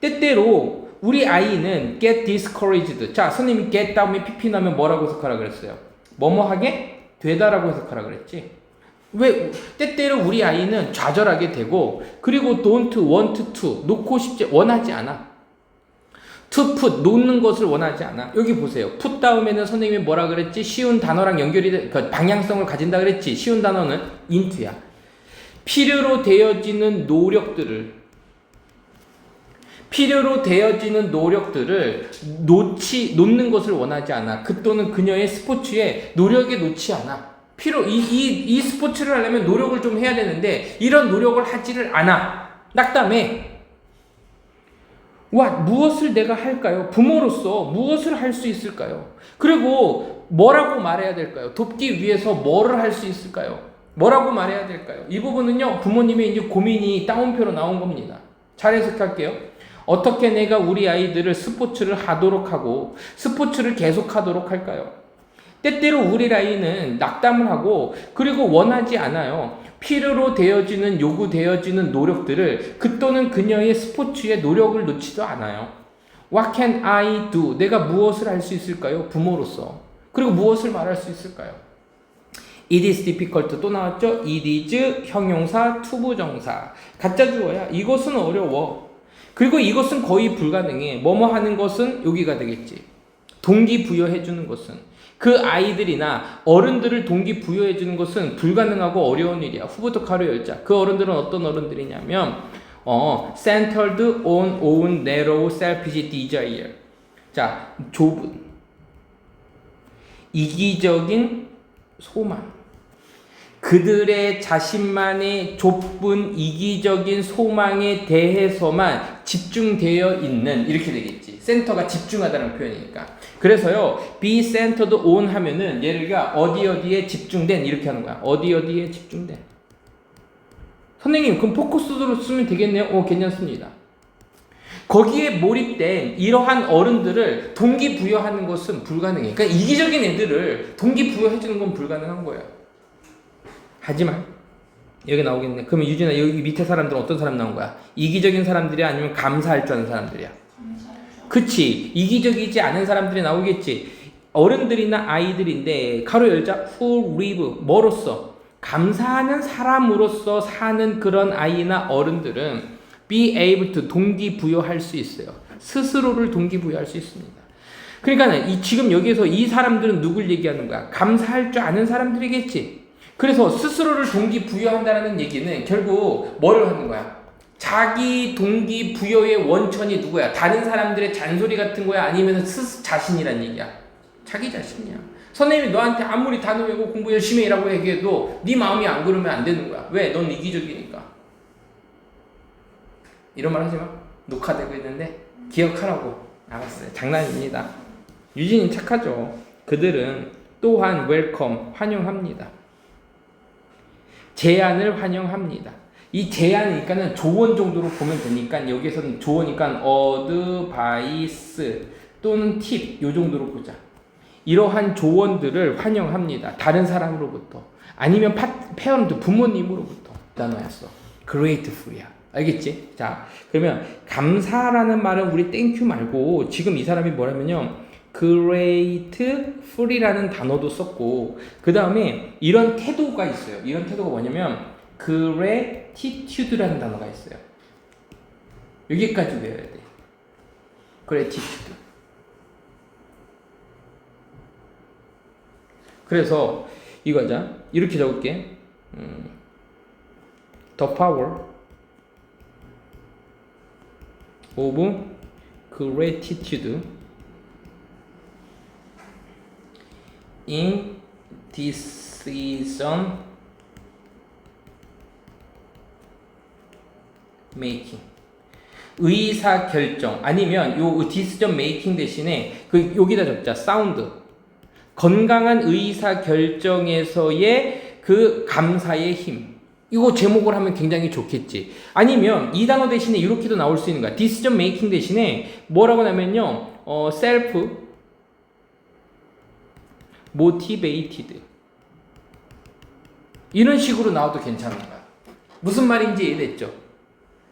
때때로 우리 아이는 get discouraged. 자, 선생님이 get 다음에 pp 나면 뭐라고 해석하라 그랬어요? 뭐뭐하게 되다라고 해석하라 그랬지. 왜 때때로 우리 아이는 좌절하게 되고 그리고 don't want to 놓고 싶지 원하지 않아. to put 놓는 것을 원하지 않아. 여기 보세요. put 다음에는 선생님이 뭐라 그랬지? 쉬운 단어랑 연결이 그 방향성을 가진다 그랬지. 쉬운 단어는 into야. 필요로 되어지는 노력들을 놓는 것을 원하지 않아. 그 또는 그녀의 스포츠에 노력에 놓지 않아. 이 스포츠를 하려면 노력을 좀 해야 되는데 이런 노력을 하지를 않아. 낙담해. 무엇을 내가 할까요? 부모로서 무엇을 할 수 있을까요? 그리고 뭐라고 말해야 될까요? 돕기 위해서 뭐를 할 수 있을까요? 뭐라고 말해야 될까요? 이 부분은요, 부모님의 이제 고민이 따옴표로 나온 겁니다. 잘 해석할게요. 어떻게 내가 우리 아이들을 스포츠를 하도록 하고 스포츠를 계속 하도록 할까요? 때때로 우리 아이는 낙담을 하고 그리고 원하지 않아요. 필요로 되어지는 요구되어지는 노력들을 그 또는 그녀의 스포츠에 노력을 놓지도 않아요. What can I do? 내가 무엇을 할 수 있을까요? 부모로서. 그리고 무엇을 말할 수 있을까요? It is difficult. 또 나왔죠? It is 형용사, 투부정사. 가짜 주어야. 이것은 어려워. 그리고 이것은 거의 불가능해. 뭐뭐 하는 것은 여기가 되겠지. 동기부여해주는 것은. 그 아이들이나 어른들을 동기부여해주는 것은 불가능하고 어려운 일이야. 후부터 가로 열자. 그 어른들은 어떤 어른들이냐면 centered on own narrow selfish desire. 자, 좁은 이기적인 소망. 그들의 자신만의 좁은 이기적인 소망에 대해서만 집중되어 있는 이렇게 되겠지. 센터가 집중하다는 표현이니까. 그래서요, be centered on 하면은 얘가 어디에 집중된 이렇게 하는 거야. 어디에 집중된. 선생님, 그럼 포커스로 쓰면 되겠네요. 괜찮습니다. 거기에 몰입된 이러한 어른들을 동기부여하는 것은 불가능해. 그러니까 이기적인 애들을 동기부여해주는 건 불가능한 거예요. 하지만 여기 나오겠네. 그러면 유진아, 여기 밑에 사람들은 어떤 사람 나온 거야? 이기적인 사람들이야? 아니면 감사할 줄 아는 사람들이야? 그치. 이기적이지 않은 사람들이 나오겠지. 어른들이나 아이들인데 가로 열자. who live 뭐로서? 감사하는 사람으로서 사는 그런 아이나 어른들은 be able to 동기부여할 수 있어요. 스스로를 동기부여할 수 있습니다. 그러니까 지금 여기서 이 사람들은 누굴 얘기하는 거야? 감사할 줄 아는 사람들이겠지. 그래서 스스로를 동기부여한다는 얘기는 결국 뭐를 하는 거야? 자기 동기부여의 원천이 누구야? 다른 사람들의 잔소리 같은 거야? 아니면 자신이란 얘기야? 자기 자신이야. 선생님이 너한테 아무리 단어 외우고 공부 열심히 해라고 얘기해도 네 마음이 안 그러면 안 되는 거야. 왜? 넌 이기적이니까. 이런 말 하지 마. 녹화되고 있는데 기억하라고. 알았어요. 장난입니다. 유진이 착하죠. 그들은 또한 웰컴, 환영합니다. 제안을 환영합니다. 이 제안이니까는 조언 정도로 보면 되니까 여기서는 조언이니까 어드바이스 또는 팁 요 정도로 보자. 이러한 조언들을 환영합니다. 다른 사람으로부터 아니면 페어런트 부모님으로부터 단어였어. grateful이야. 알겠지? 자, 그러면 감사라는 말은 우리 땡큐 말고 지금 이 사람이 뭐라면요. grateful이라는 단어도 썼고 그 다음에 이런 태도가 있어요. 이런 태도가 뭐냐면 gratitude라는 단어가 있어요. 여기까지 외워야 돼. gratitude. 그래서 이거자. 이렇게 적을게. The power of gratitude in decision making. 의사 결정 아니면 요 decision making 대신에 여기다 적자. 사운드. 건강한 의사 결정에서의 그 감사의 힘. 이거 제목을 하면 굉장히 좋겠지. 아니면 이 단어 대신에 이렇게도 나올 수 있는 거야. decision making 대신에 뭐라고 하냐면요. self motivated. 이런 식으로 나와도 괜찮은 거야. 무슨 말인지 이해됐죠?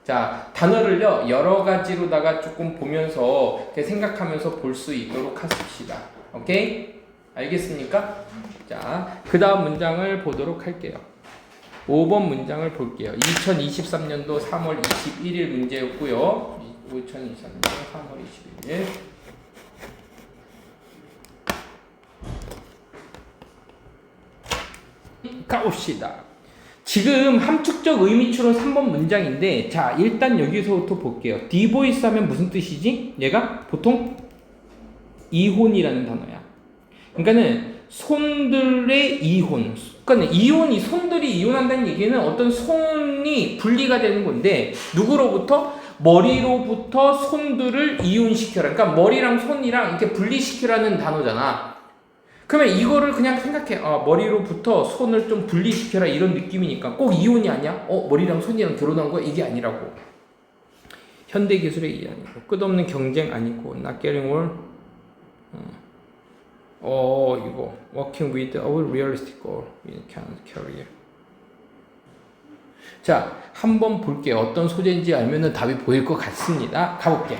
자, 단어를요, 여러 가지로다가 조금 보면서 생각하면서 볼 수 있도록 하십시다. 오케이? 알겠습니까? 자, 그 다음 문장을 보도록 할게요. 5번 문장을 볼게요. 2023년도 3월 21일 문제였고요. 2023년 3월 21일. 가봅시다. 지금 함축적 의미추론 3번 문장인데, 자, 일단 여기서부터 볼게요. 디보이스 하면 무슨 뜻이지? 얘가 보통 이혼이라는 단어야. 그러니까는 손들의 이혼. 그러니까 이혼이 손들이 이혼한다는 얘기는 어떤 손이 분리가 되는 건데 누구로부터? 머리로부터 손들을 이혼시켜라. 그러니까 머리랑 손이랑 이렇게 분리시키라는 단어잖아. 그러면 이거를 그냥 생각해. 머리로부터 손을 좀 분리시켜라 이런 느낌이니까 꼭 이혼이 아니야? 머리랑 손이랑 결혼한 거야? 이게 아니라고. 현대기술의 이 아니고 끝없는 경쟁 아니고 not getting worse. 이거 working with our realistic goal in career. 자, 한번 볼게요. 어떤 소재인지 알면은 답이 보일 것 같습니다. 가볼게.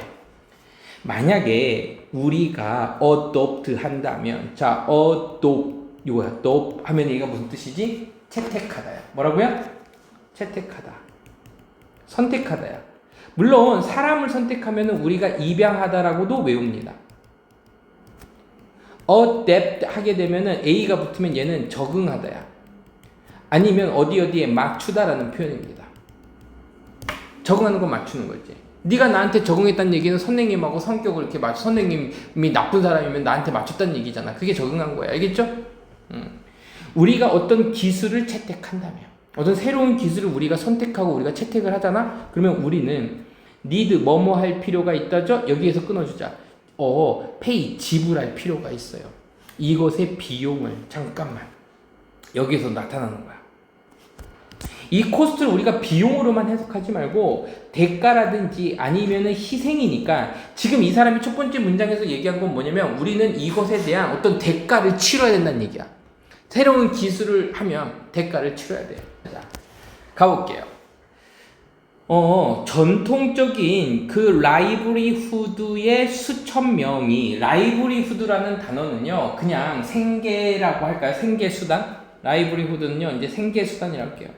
만약에 우리가 adopt 한다면, 자, adopt 이거야. adopt 하면 얘가 무슨 뜻이지? 채택하다야. 뭐라고요? 채택하다. 선택하다야. 물론 사람을 선택하면은 우리가 입양하다라고도 외웁니다. adapt 하게 되면은 A가 붙으면 얘는 적응하다야. 아니면 어디에 맞추다라는 표현입니다. 적응하는 건 맞추는 거지. 네가 나한테 적응했다는 얘기는 선생님하고 성격을 이렇게 선생님이 나쁜 사람이면 나한테 맞췄다는 얘기잖아. 그게 적응한 거야. 알겠죠? 우리가 어떤 기술을 채택한다면, 어떤 새로운 기술을 우리가 선택하고 우리가 채택을 하잖아. 그러면 우리는 need 뭐뭐 할 필요가 있다죠? 여기에서 끊어주자. pay 지불할 필요가 있어요. 이것의 비용을 잠깐만 여기서 나타나는 거야. 이 코스트를 우리가 비용으로만 해석하지 말고 대가라든지 아니면은 희생이니까 지금 이 사람이 첫 번째 문장에서 얘기한 건 뭐냐면 우리는 이것에 대한 어떤 대가를 치러야 된다는 얘기야. 새로운 기술을 하면 대가를 치러야 돼요. 자, 가볼게요. 전통적인 그 라이브리후드의 수천 명이, 라이브리후드라는 단어는요, 그냥 생계라고 할까요? 생계수단? 라이브리후드는요, 이제 생계수단이라고 할게요.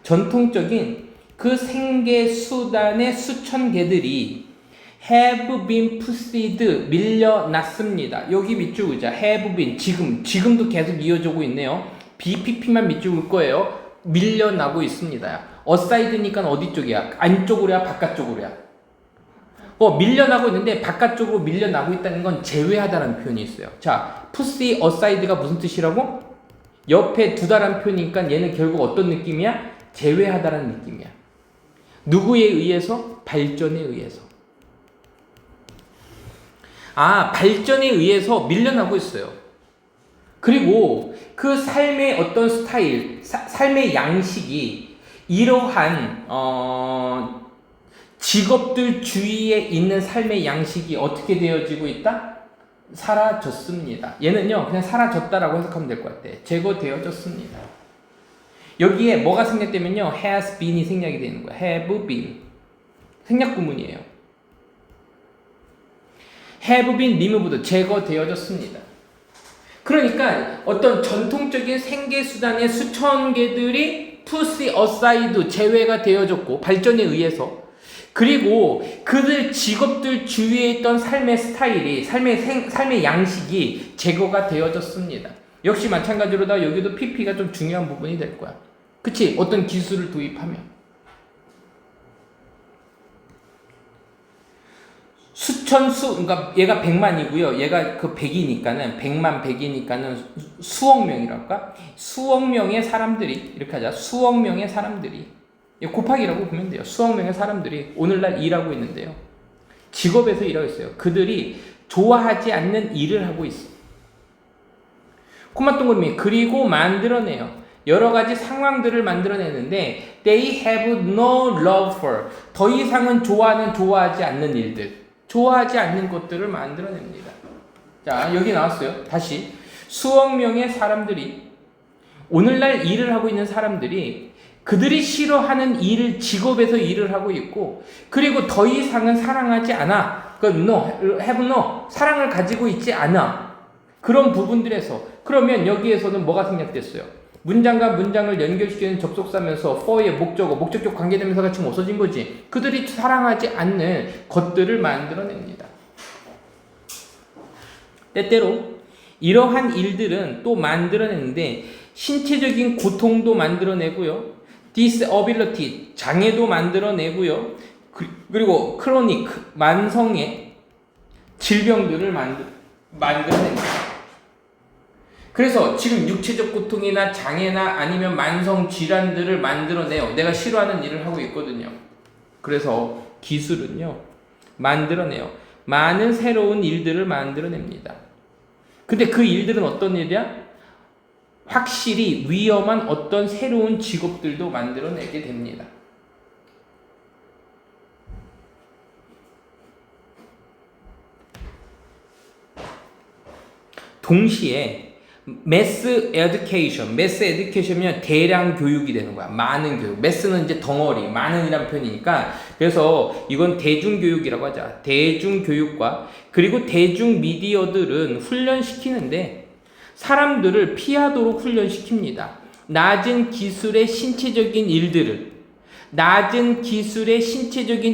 전통적인 그 생계수단의 수천 개들이 have been pushed 밀려났습니다. 여기 밑줄 그자 have been 지금도 계속 이어지고 있네요. BPP만 밑줄 긋을 거예요. 밀려나고 있습니다. aside니까 어디 쪽이야? 안쪽으로야 바깥쪽으로야? 밀려나고 있는데 바깥쪽으로 밀려나고 있다는 건 제외하다라는 표현이 있어요. 자, push aside가 무슨 뜻이라고? 옆에 두다라는 표현이니까 얘는 결국 어떤 느낌이야? 제외하다라는 느낌이야. 누구에 의해서? 발전에 의해서. 발전에 의해서 밀려나고 있어요. 그리고 그 삶의 어떤 스타일, 삶의 양식이 이러한 직업들 주위에 있는 삶의 양식이 어떻게 되어지고 있다? 사라졌습니다. 얘는요, 그냥 사라졌다라고 해석하면 될 것 같아. 제거되어졌습니다. 여기에 뭐가 생략되면요, has been이 생략이 되는 거야. have been. 생략 구문이에요. have been removed. 제거되어졌습니다. 그러니까 어떤 전통적인 생계수단의 수천 개들이 put aside 제외가 되어졌고, 발전에 의해서, 그리고 그들 직업들 주위에 있던 삶의 스타일이, 삶의 양식이 제거가 되어졌습니다. 역시 마찬가지로 여기도 PP가 좀 중요한 부분이 될 거야. 그치? 어떤 기술을 도입하면. 그러니까 얘가 100만이고요. 얘가 그 100이니까는, 100이니까는 수억 명이랄까? 수억 명의 사람들이, 이렇게 하자. 수억 명의 사람들이. 곱하기라고 보면 돼요. 수억 명의 사람들이 오늘날 일하고 있는데요. 직업에서 일하고 있어요. 그들이 좋아하지 않는 일을 하고 있어. 코마 동그라미. 그리고 만들어내요. 여러 가지 상황들을 만들어내는데 they have no love for. 더 이상은 좋아하지 않는 일들. 좋아하지 않는 것들을 만들어냅니다. 자, 여기 나왔어요. 다시. 수억 명의 사람들이, 오늘날 일을 하고 있는 사람들이 그들이 싫어하는 일을, 직업에서 일을 하고 있고, 그리고 더 이상은 사랑하지 않아. have no. 사랑을 가지고 있지 않아. 그런 부분들에서. 그러면 여기에서는 뭐가 생략됐어요? 문장과 문장을 연결시키는 접속사면서 for의 목적격 관계대명사가 지금 없어진 거지. 그들이 사랑하지 않는 것들을 만들어냅니다. 때때로 이러한 일들은 또 만들어내는데 신체적인 고통도 만들어내고요. disability, 장애도 만들어내고요. 그리고 chronic, 만성의 질병들을 만들어냅니다. 그래서 지금 육체적 고통이나 장애나 아니면 만성 질환들을 만들어내요. 내가 싫어하는 일을 하고 있거든요. 그래서 기술은요, 만들어내요. 많은 새로운 일들을 만들어냅니다. 근데 그 일들은 어떤 일이야? 확실히 위험한 어떤 새로운 직업들도 만들어내게 됩니다. 동시에 mass education이면 대량 교육이 되는 거야. 많은 교육. mass는 이제 덩어리, 많은이라는 표현이니까, 그래서 이건 대중교육이라고 하자. 대중교육과 그리고 대중미디어들은 훈련시키는데 사람들을 피하도록 훈련시킵니다. 낮은 기술의 신체적인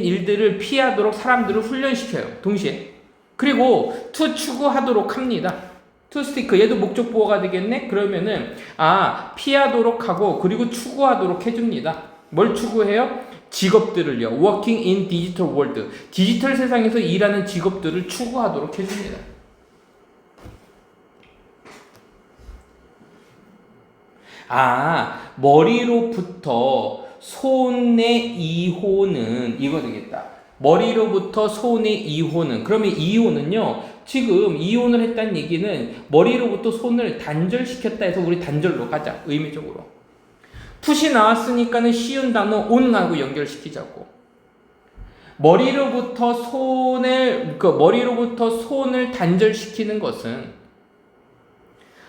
일들을 피하도록 사람들을 훈련시켜요. 동시에. 그리고 추구하도록 합니다. to stick, 얘도 목적 보호가 되겠네? 그러면은 피하도록 하고 그리고 추구하도록 해줍니다. 뭘 추구해요? 직업들을요. working in digital world, 디지털 세상에서 일하는 직업들을 추구하도록 해줍니다. 머리로부터 손의 이호는 이거 되겠다. 머리로부터 손의 이호는, 그러면 이호는요, 지금 이혼을 했다는 얘기는 머리로부터 손을 단절시켰다 해서 우리 단절로 가자. 의미적으로. 풋이 나왔으니까는 쉬운 단어 on하고 연결시키자고. 머리로부터 손을 단절시키는 것은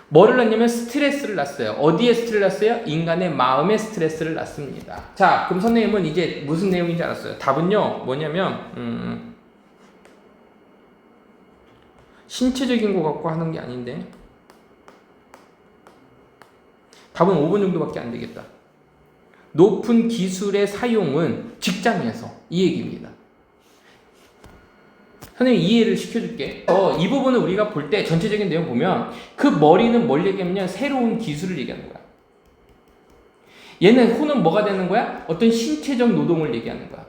뭐를 낳냐면 스트레스를 낳았어요. 어디에 스트레스를 낳았어요? 인간의 마음에 스트레스를 낳습니다. 자, 그럼 선생님은 이제 무슨 내용인지 알았어요. 답은요, 뭐냐면 신체적인 거 갖고 하는 게 아닌데, 답은 5번 정도밖에 안 되겠다. 높은 기술의 사용은 직장에서, 이 얘기입니다. 선생님이 이해를 시켜줄게. 이 부분을 우리가 볼 때 전체적인 내용 보면 그 머리는 뭘 얘기하면 새로운 기술을 얘기하는 거야. 얘는 호는 뭐가 되는 거야? 어떤 신체적 노동을 얘기하는 거야.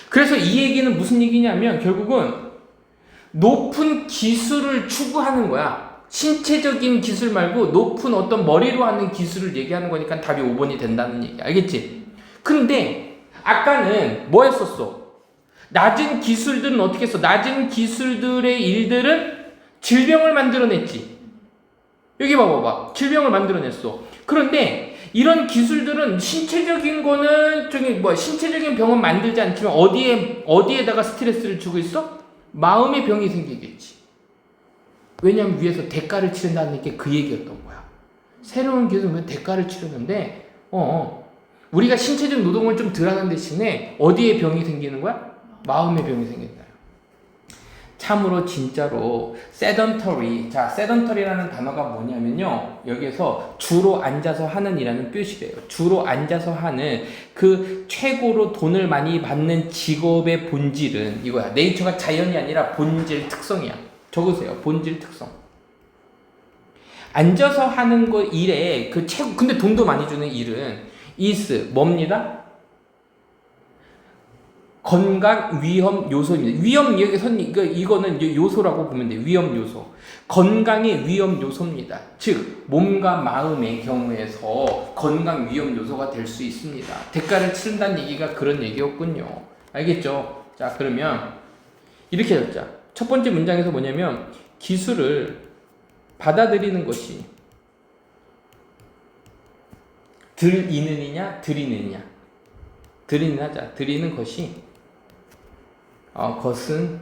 그래서 이 얘기는 무슨 얘기냐면 결국은 높은 기술을 추구하는 거야. 신체적인 기술 말고 높은 어떤 머리로 하는 기술을 얘기하는 거니까 답이 5번이 된다는 얘기. 알겠지? 근데 아까는 뭐 했었어? 낮은 기술들은 어떻게 했어? 낮은 기술들의 일들은 질병을 만들어냈지. 여기 봐봐. 질병을 만들어냈어. 그런데 이런 기술들은 신체적인 거는 신체적인 병은 만들지 않지만 어디에다가 스트레스를 주고 있어? 마음의 병이 생기겠지. 왜냐면 위에서 대가를 치른다는 게 그 얘기였던 거야. 새로운 기술은 대가를 치르는데 우리가 신체적 노동을 좀 덜 하는 대신에 어디에 병이 생기는 거야? 마음의 병이 생긴다. 참으로 진짜로 sedentary. 자, sedentary라는 단어가 뭐냐면요. 여기에서 주로 앉아서 하는 이라는 뜻이래요. 주로 앉아서 하는 그 최고로 돈을 많이 받는 직업의 본질은 이거야. 네이처가 자연이 아니라 본질 특성이야. 적으세요. 본질 특성. 앉아서 하는 거 일에 그 최고, 근데 돈도 많이 주는 일은 is 뭡니다? 건강 위험 요소입니다. 위험 여기서 이거는 이제 요소라고 보면 돼요. 위험 요소. 건강의 위험 요소입니다. 즉 몸과 마음의 경우에서 건강 위험 요소가 될 수 있습니다. 대가를 치른다는 얘기가 그런 얘기였군요. 알겠죠? 자, 그러면 이렇게 적자. 첫 번째 문장에서 뭐냐면 기술을 받아들이는 것이 들이느냐 들이느냐 들이는 하자. 들이는 것이 것은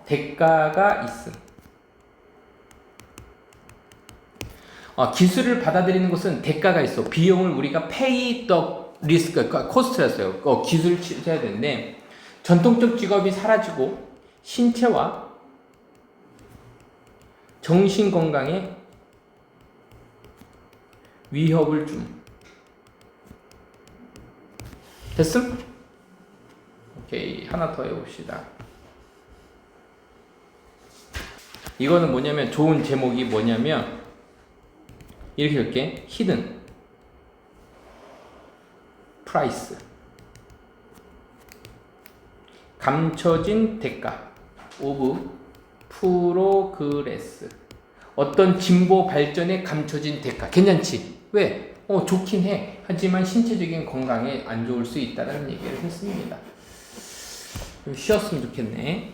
대가가 있음. 기술을 받아들이는 것은 대가가 있어. 비용을 우리가 pay the risk, 그러니까 cost였어요. 기술을 치셔야 되는데 전통적 직업이 사라지고 신체와 정신 건강에 위협을 줌. 됐음? 오케이, 하나 더 해봅시다. 이거는 뭐냐면 좋은 제목이 뭐냐면 이렇게 할게. hidden price. 감춰진 대가 of progress. 어떤 진보 발전에 감춰진 대가. 괜찮지? 왜? 좋긴 해. 하지만 신체적인 건강에 안 좋을 수 있다는 얘기를 했습니다. 좀 쉬었으면 좋겠네.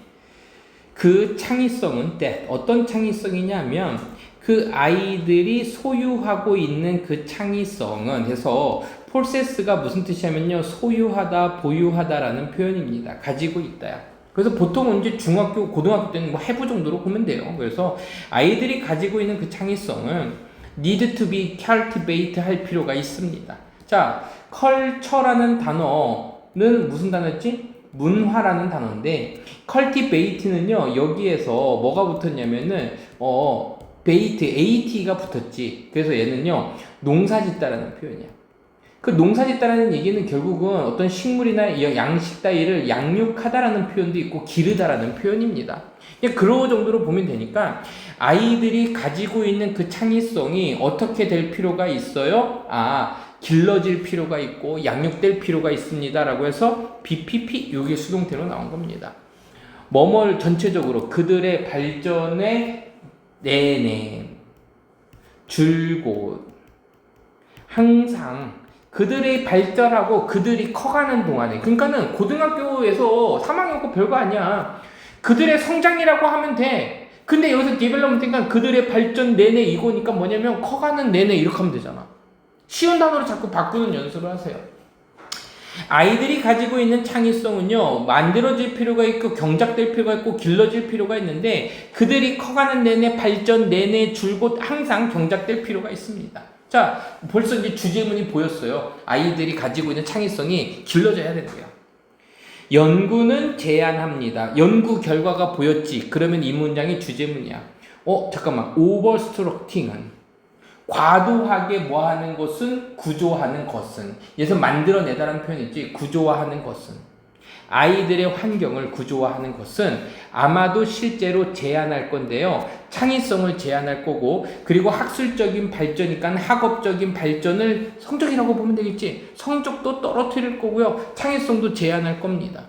그 창의성은 어떤 창의성이냐면 그 아이들이 소유하고 있는 그 창의성은 해서 포세스가 무슨 뜻이냐면요. 소유하다, 보유하다라는 표현입니다. 가지고 있다야. 그래서 보통은 이제 중학교, 고등학교 때는 뭐 해부 정도로 보면 돼요. 그래서 아이들이 가지고 있는 그 창의성은 need to be cultivate 할 필요가 있습니다. 자, culture라는 단어는 무슨 단어였지? 문화라는 단어인데 cultivate는요. 여기에서 뭐가 붙었냐면은 at가 붙었지. 그래서 얘는요. 농사짓다라는 표현이야. 그 농사짓다라는 얘기는 결국은 어떤 식물이나 양식 따위를 양육하다라는 표현도 있고 기르다라는 표현입니다. 그런 정도로 보면 되니까 아이들이 가지고 있는 그 창의성이 어떻게 될 필요가 있어요? 길러질 필요가 있고 양육될 필요가 있습니다. 라고 해서 BPP 이게 수동태로 나온 겁니다. 뭐뭘 전체적으로 그들의 발전의 내내 줄곧 항상 그들의 발전하고 그들이 커가는 동안에, 그러니까는 고등학교에서 3학년 거 별거 아니야. 그들의 성장이라고 하면 돼. 근데 여기서 디벨롭먼트니까 그들의 발전 내내 이거니까 뭐냐면 커가는 내내 이렇게 하면 되잖아. 쉬운 단어로 자꾸 바꾸는 연습을 하세요. 아이들이 가지고 있는 창의성은요, 만들어질 필요가 있고 경작될 필요가 있고 길러질 필요가 있는데 그들이 커가는 내내 발전 내내 줄곧 항상 경작될 필요가 있습니다. 자, 벌써 이제 주제문이 보였어요. 아이들이 가지고 있는 창의성이 길러져야 된대요. 연구는 제안합니다. 연구 결과가 보였지. 그러면 이 문장이 주제문이야. 잠깐만. 오버스트럭팅은 과도하게 뭐하는 것은 구조하는 것은. 그래서 만들어내다라는 표현이지 구조화하는 것은. 아이들의 환경을 구조화하는 것은 아마도 실제로 제한할 건데요. 창의성을 제한할 거고, 그리고 학술적인 발전이니까 학업적인 발전을 성적이라고 보면 되겠지. 성적도 떨어뜨릴 거고요. 창의성도 제한할 겁니다.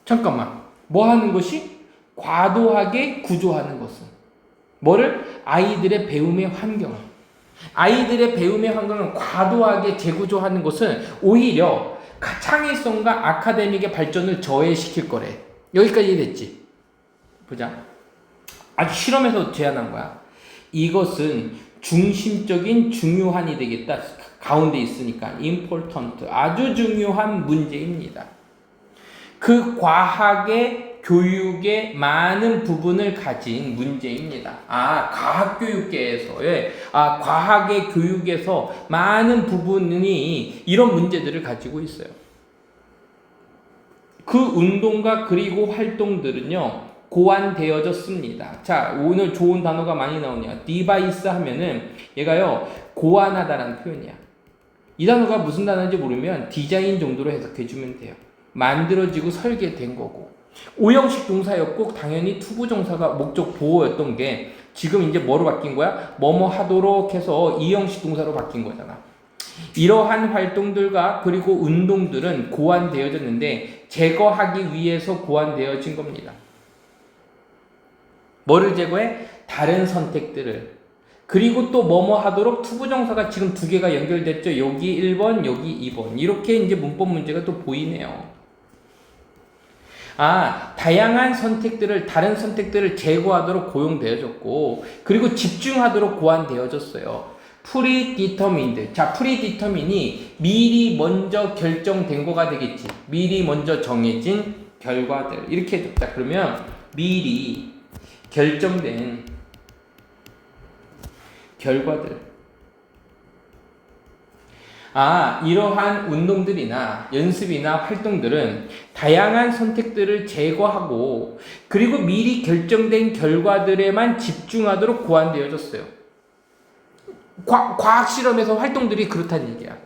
잠깐만. 뭐 하는 것이? 과도하게 구조하는 것은. 뭐를? 아이들의 배움의 환경을. 아이들의 배움의 환경을 과도하게 재구조하는 것은 오히려 창의성과 아카데믹의 발전을 저해시킬 거래. 여기까지 됐지? 보자. 아주 실험에서 제안한 거야. 이것은 중심적인 중요한이 되겠다. 가운데 있으니까 important. 아주 중요한 문제입니다. 그 과학의 교육의 많은 부분을 가진 문제입니다. 과학교육계에서의, 과학의 교육에서 많은 부분이 이런 문제들을 가지고 있어요. 그 운동과 그리고 활동들은요, 고안되어졌습니다. 자, 오늘 좋은 단어가 많이 나오네요. 디바이스 하면은 얘가요, 고안하다라는 표현이야. 이 단어가 무슨 단어인지 모르면 디자인 정도로 해석해주면 돼요. 만들어지고 설계된 거고. 오형식 동사였고 당연히 투부정사가 목적 보호였던 게 지금 이제 뭐로 바뀐 거야? 뭐뭐 하도록 해서 이형식 동사로 바뀐 거잖아. 이러한 활동들과 그리고 운동들은 고안되어졌는데 제거하기 위해서 고안되어진 겁니다. 뭐를 제거해? 다른 선택들을. 그리고 또 뭐뭐 하도록 투부정사가 지금 두 개가 연결됐죠. 여기 1번, 여기 2번. 이렇게 이제 문법 문제가 또 보이네요. 다양한 선택들을, 다른 선택들을 제거하도록 고용되어졌고, 그리고 집중하도록 고안되어졌어요. predetermined. 자, predetermine이 미리 먼저 결정된 거가 되겠지. 미리 먼저 정해진 결과들. 이렇게 해줬다. 그러면 미리 결정된 결과들. 이러한 운동들이나 연습이나 활동들은 다양한 선택들을 제거하고 그리고 미리 결정된 결과들에만 집중하도록 고안되어졌어요. 과학 실험에서 활동들이 그렇다는 얘기야.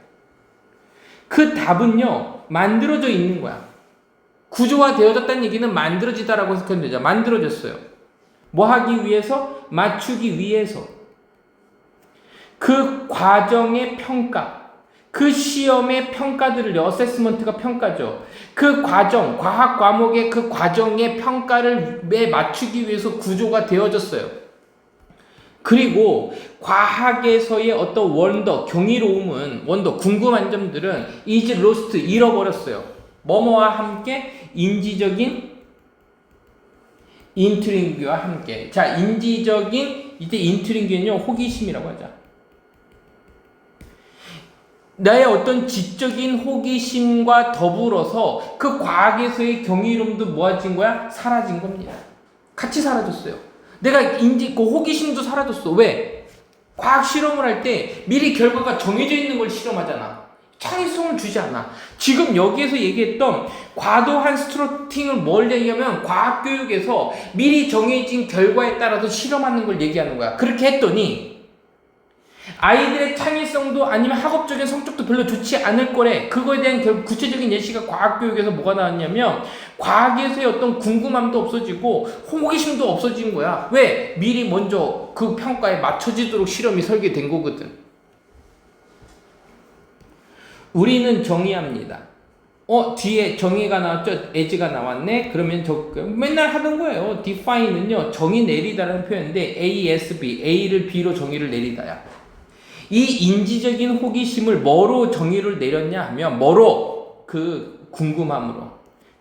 그 답은요, 만들어져 있는 거야. 구조화되어졌다는 얘기는 만들어지다라고 해석하면 되죠. 만들어졌어요. 뭐 하기 위해서? 맞추기 위해서. 그 과정의 평가. 그 시험의 평가들을요, 어세스먼트가 평가죠. 그 과정, 과학 과목의 그 과정의 평가를 맞추기 위해서 구조가 되어졌어요. 그리고 과학에서의 어떤 원더, 경이로움은, 원더, 궁금한 점들은 is lost, 잃어버렸어요. 뭐뭐와 함께? 인지적인 인트리그와 함께. 자, 인지적인, 이때 인트리그는요, 호기심이라고 하자. 나의 어떤 지적인 호기심과 더불어서 그 과학에서의 경이로움도 모아진 거야? 사라진 겁니다. 같이 사라졌어요. 내가 그 호기심도 사라졌어. 왜? 과학 실험을 할 때 미리 결과가 정해져 있는 걸 실험하잖아. 창의성을 주지 않아. 지금 여기에서 얘기했던 과도한 스트로팅을 뭘 얘기하면 과학교육에서 미리 정해진 결과에 따라서 실험하는 걸 얘기하는 거야. 그렇게 했더니 아이들의 창의성도 아니면 학업적인 성적도 별로 좋지 않을 거래. 그거에 대한 구체적인 예시가 과학교육에서 뭐가 나왔냐면 과학에서의 어떤 궁금함도 없어지고 호기심도 없어진 거야. 왜? 미리 먼저 그 평가에 맞춰지도록 실험이 설계된 거거든. 우리는 정의합니다. 뒤에 정의가 나왔죠? as가 나왔네? 그러면 맨날 하던 거예요. define은요, 정의 내리다라는 표현인데 A-S-B, A를 B로 정의를 내리다야. 이 인지적인 호기심을 뭐로 정의를 내렸냐 하면 뭐로? 그 궁금함으로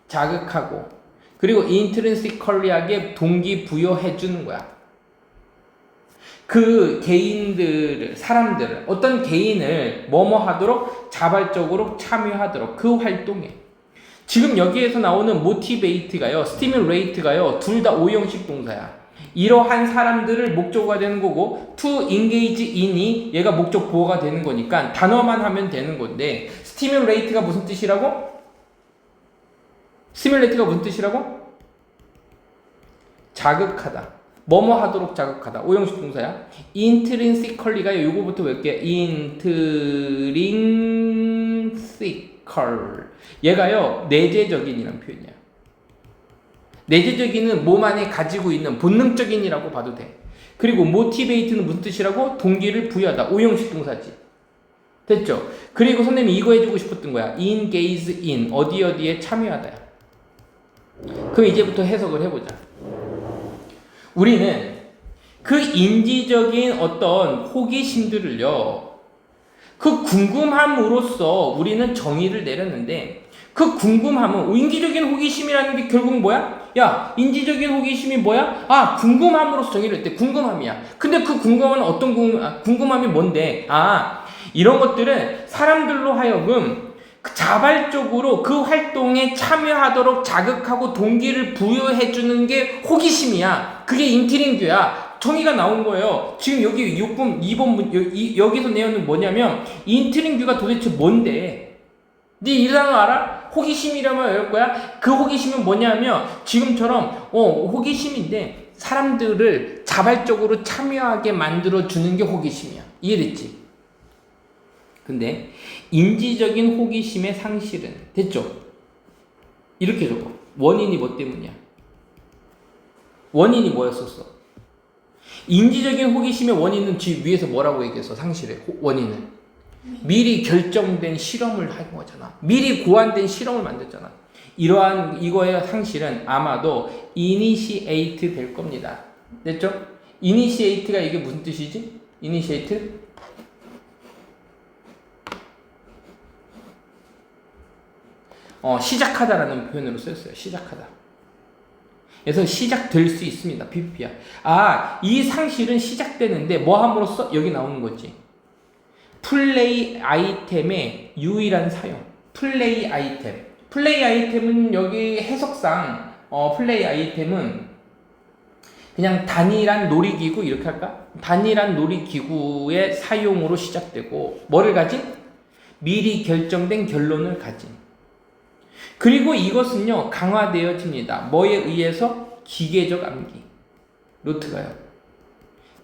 자극하고 그리고 intrinsically하게 동기부여해 주는 거야. 그 개인들을, 사람들을, 어떤 개인을 뭐뭐 하도록 자발적으로 참여하도록 그 활동에. 지금 여기에서 나오는 motivate가요, stimulate가요, 둘 다 오형식 동사야. 이러한 사람들을 목적어가 되는 거고 to engage in이 얘가 목적 보호가 되는 거니까 단어만 하면 되는 건데 stimulate가 무슨 뜻이라고? stimulate가 무슨 뜻이라고? 자극하다. 뭐뭐 하도록 자극하다. 오형식 동사야. intrinsically가 요거부터 볼게요. intrinsical. 얘가요, 내재적인이라는 표현이야. 내재적인은 몸 안에 가지고 있는 본능적인이라고 봐도 돼. 그리고 motivate는 무슨 뜻이라고? 동기를 부여하다. 오형식 동사지. 됐죠? 그리고 선생님이 이거 해주고 싶었던 거야. engage in. 어디에 참여하다야. 그럼 이제부터 해석을 해보자. 우리는 그 인지적인 어떤 호기심들을요, 그 궁금함으로써 우리는 정의를 내렸는데, 그 궁금함은, 인지적인 호기심이라는 게 결국 뭐야? 야, 인지적인 호기심이 뭐야? 아, 궁금함으로써 정의를 했대. 궁금함이야. 근데 그 궁금함은 어떤 궁금함이 뭔데? 아, 이런 것들은 사람들로 하여금 자발적으로 그 활동에 참여하도록 자극하고 동기를 부여해주는 게 호기심이야. 그게 인트링규야. 정의가 나온 거예요. 지금 여기 6번, 2번, 여기서 내용은 뭐냐면, 인트링규가 도대체 뭔데? 네 이 단어 알아? 호기심이라면 알 거야? 그 호기심은 뭐냐면, 지금처럼, 호기심인데, 사람들을 자발적으로 참여하게 만들어주는 게 호기심이야. 이해됐지? 근데 인지적인 호기심의 상실은 됐죠? 이렇게 적어. 원인이 뭐 때문이야? 원인이 뭐였었어? 인지적인 호기심의 원인은 뒤 위에서 뭐라고 얘기했어? 상실의 원인은 미리 결정된 실험을 한 거잖아. 미리 고안된 실험을 만들었잖아. 이러한 이거의 상실은 아마도 initiate 될 겁니다. 됐죠? initiate가 이게 무슨 뜻이지? initiate? 시작하다라는 표현으로 쓰였어요. 시작하다. 그래서 시작될 수 있습니다. PPP야. 아, 이 상실은 시작되는데 뭐 함으로써? 여기 나오는 거지. 플레이 아이템의 유일한 사용. 플레이 아이템. 플레이 아이템은 여기 해석상 플레이 아이템은 그냥 단일한 놀이기구 이렇게 할까? 단일한 놀이기구의 사용으로 시작되고 뭐를 가진? 미리 결정된 결론을 가진. 그리고 이것은요, 강화되어집니다. 뭐에 의해서? 기계적 암기. 노트가요.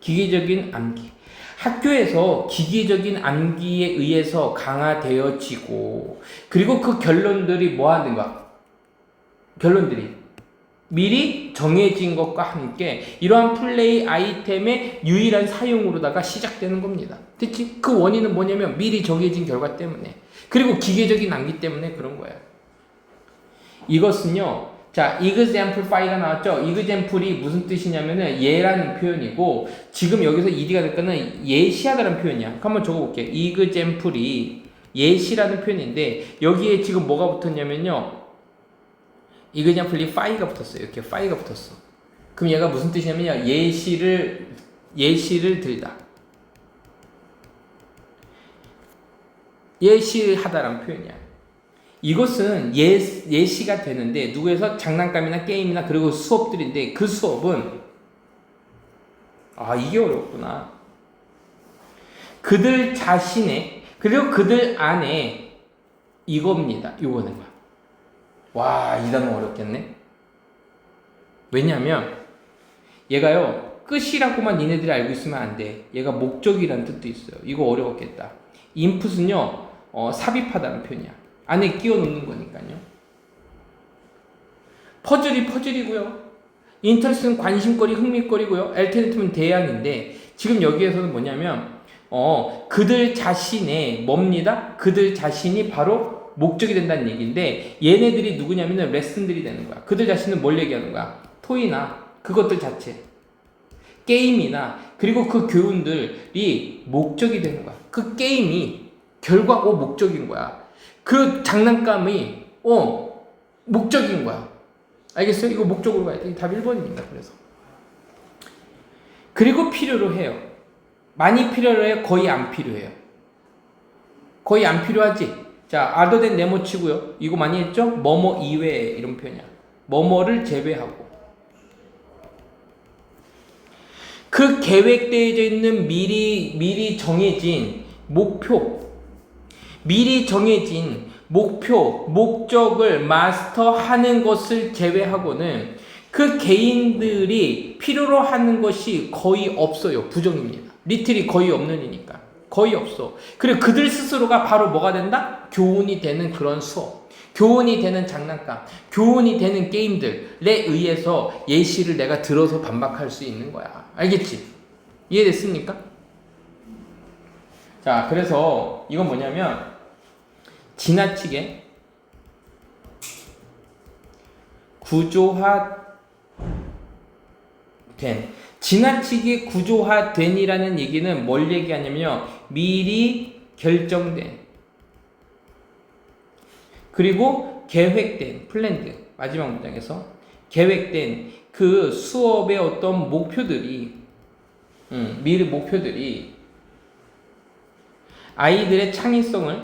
기계적인 암기. 학교에서 기계적인 암기에 의해서 강화되어지고, 그리고 그 결론들이 뭐 하는가? 결론들이 미리 정해진 것과 함께 이러한 플레이 아이템의 유일한 사용으로다가 시작되는 겁니다. 됐지? 그 원인은 뭐냐면 미리 정해진 결과 때문에. 그리고 기계적인 암기 때문에 그런 거예요. 이것은요, 자, examplify가 나왔죠? example이 무슨 뜻이냐면은 예라는 표현이고, 지금 여기서 ed가 될 거는 예시하다라는 표현이야. 한번 적어볼게요. example이 예시라는 표현인데, 여기에 지금 뭐가 붙었냐면요, example이 fy가 붙었어요. 이렇게 fy가 붙었어. 그럼 얘가 무슨 뜻이냐면요, 예시를 들다. 예시하다라는 표현이야. 이것은 예시가 되는데 누구에서 장난감이나 게임이나 그리고 수업들인데 그 수업은 이게 어렵구나. 그들 자신의 그리고 그들 안에 이겁니다. 이거는 거야. 와, 이 단어 어렵겠네. 왜냐하면 얘가요, 끝이라고만 니네들이 알고 있으면 안 돼. 얘가 목적이라는 뜻도 있어요. 이거 어려웠겠다. 인풋은요, 삽입하다는 표현이야. 안에 끼워 넣는 거니까요. 퍼즐이고요. 인터레스트는 관심거리, 흥미거리고요. 알테르티브는 대안인데 지금 여기에서는 뭐냐면 그들 자신의 뭡니다. 그들 자신이 바로 목적이 된다는 얘기인데 얘네들이 누구냐면 레슨들이 되는 거야. 그들 자신은 뭘 얘기하는 거야? 토이나 그것들 자체, 게임이나 그리고 그 교훈들이 목적이 되는 거야. 그 게임이 결과고 목적인 거야. 그 장난감이 목적인 거야. 알겠어요? 이거 목적으로 가야 돼. 답 1번입니다. 그래서 그리고 필요로 해요. 많이 필요로 해요? 거의 안 필요해요. 거의 안 필요하지? 자, other than 네모 치고요. 이거 많이 했죠? 뭐뭐 이외에 이런 표현이야. 뭐뭐를 제외하고 그 계획되어져 있는 미리 정해진 목표, 미리 정해진 목표, 목적을 마스터하는 것을 제외하고는 그 개인들이 필요로 하는 것이 거의 없어요. 부정입니다. 리틀이 거의 없는 이니까. 거의 없어. 그리고 그들 스스로가 바로 뭐가 된다? 교훈이 되는 그런 수업. 교훈이 되는 장난감. 교훈이 되는 게임들에 의해서 예시를 내가 들어서 반박할 수 있는 거야. 알겠지? 이해됐습니까? 자, 그래서 이건 뭐냐면 지나치게 지나치게 구조화된이라는 얘기는 뭘 얘기하냐면요. 미리 결정된 그리고 계획된 플랜드 마지막 문장에서 계획된 그 수업의 어떤 목표들이 미리 목표들이 아이들의 창의성을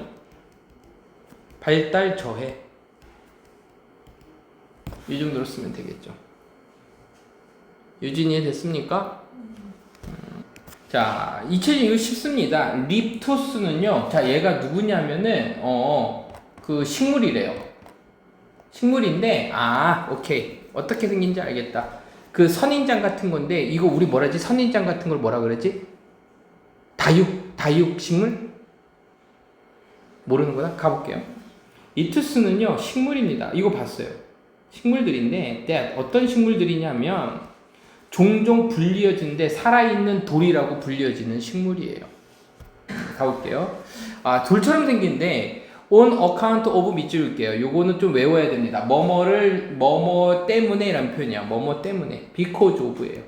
발달 저해 이 정도로 쓰면 되겠죠. 유진이 됐습니까? 자, 2000 이거 쉽습니다. 립토스는요. 자, 얘가 누구냐면은 그 식물이래요. 식물인데 오케이. 어떻게 생긴지 알겠다. 그 선인장 같은 건데 이거 우리 뭐라지? 선인장 같은 걸 뭐라 그러지? 다육식물? 모르는구나? 가볼게요. 리투스는요 식물입니다. 이거 봤어요. 식물들인데 어떤 식물들이냐면 종종 불리어지는데 살아있는 돌이라고 불리어지는 식물이에요. 가볼게요. 돌처럼 생긴데 on account of 밑줄게요. 요거는 좀 외워야 됩니다. 뭐뭐 때문에 라는 표현이야. 뭐뭐 때문에 because of예요.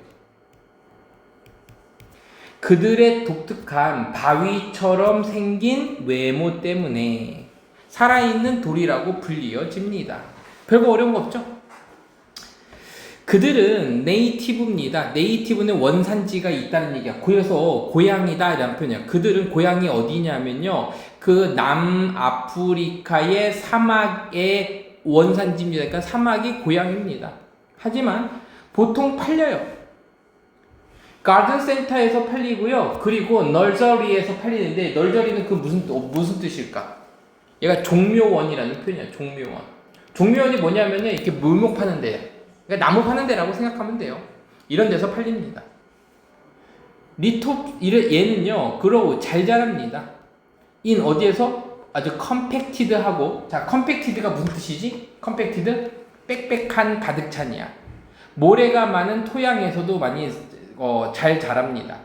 그들의 독특한 바위처럼 생긴 외모 때문에 살아있는 돌이라고 불리어집니다. 별거 어려운 거 없죠? 그들은 네이티브입니다. 네이티브는 원산지가 있다는 얘기야. 그래서 고향이다 라는 표현이야. 그들은 고향이 어디냐면요. 그 남아프리카의 사막의 원산지입니다. 그러니까 사막이 고향입니다. 하지만 보통 팔려요. 가든센터에서 팔리고요. 그리고 널저리에서 팔리는데 널저리는 그 무슨 뜻일까? 얘가 종묘원이라는 표현이야. 종묘원. 종묘원이 뭐냐면은 이렇게 물목 파는 데야. 그러니까 나무 파는 데라고 생각하면 돼요. 이런 데서 팔립니다. 얘는요, 그러고 잘 자랍니다. 어디에서? 아주 컴팩티드하고, 자, 컴팩티드가 무슨 뜻이지? 컴팩티드? 빽빽한 가득 찬이야. 모래가 많은 토양에서도 많이, 잘 자랍니다.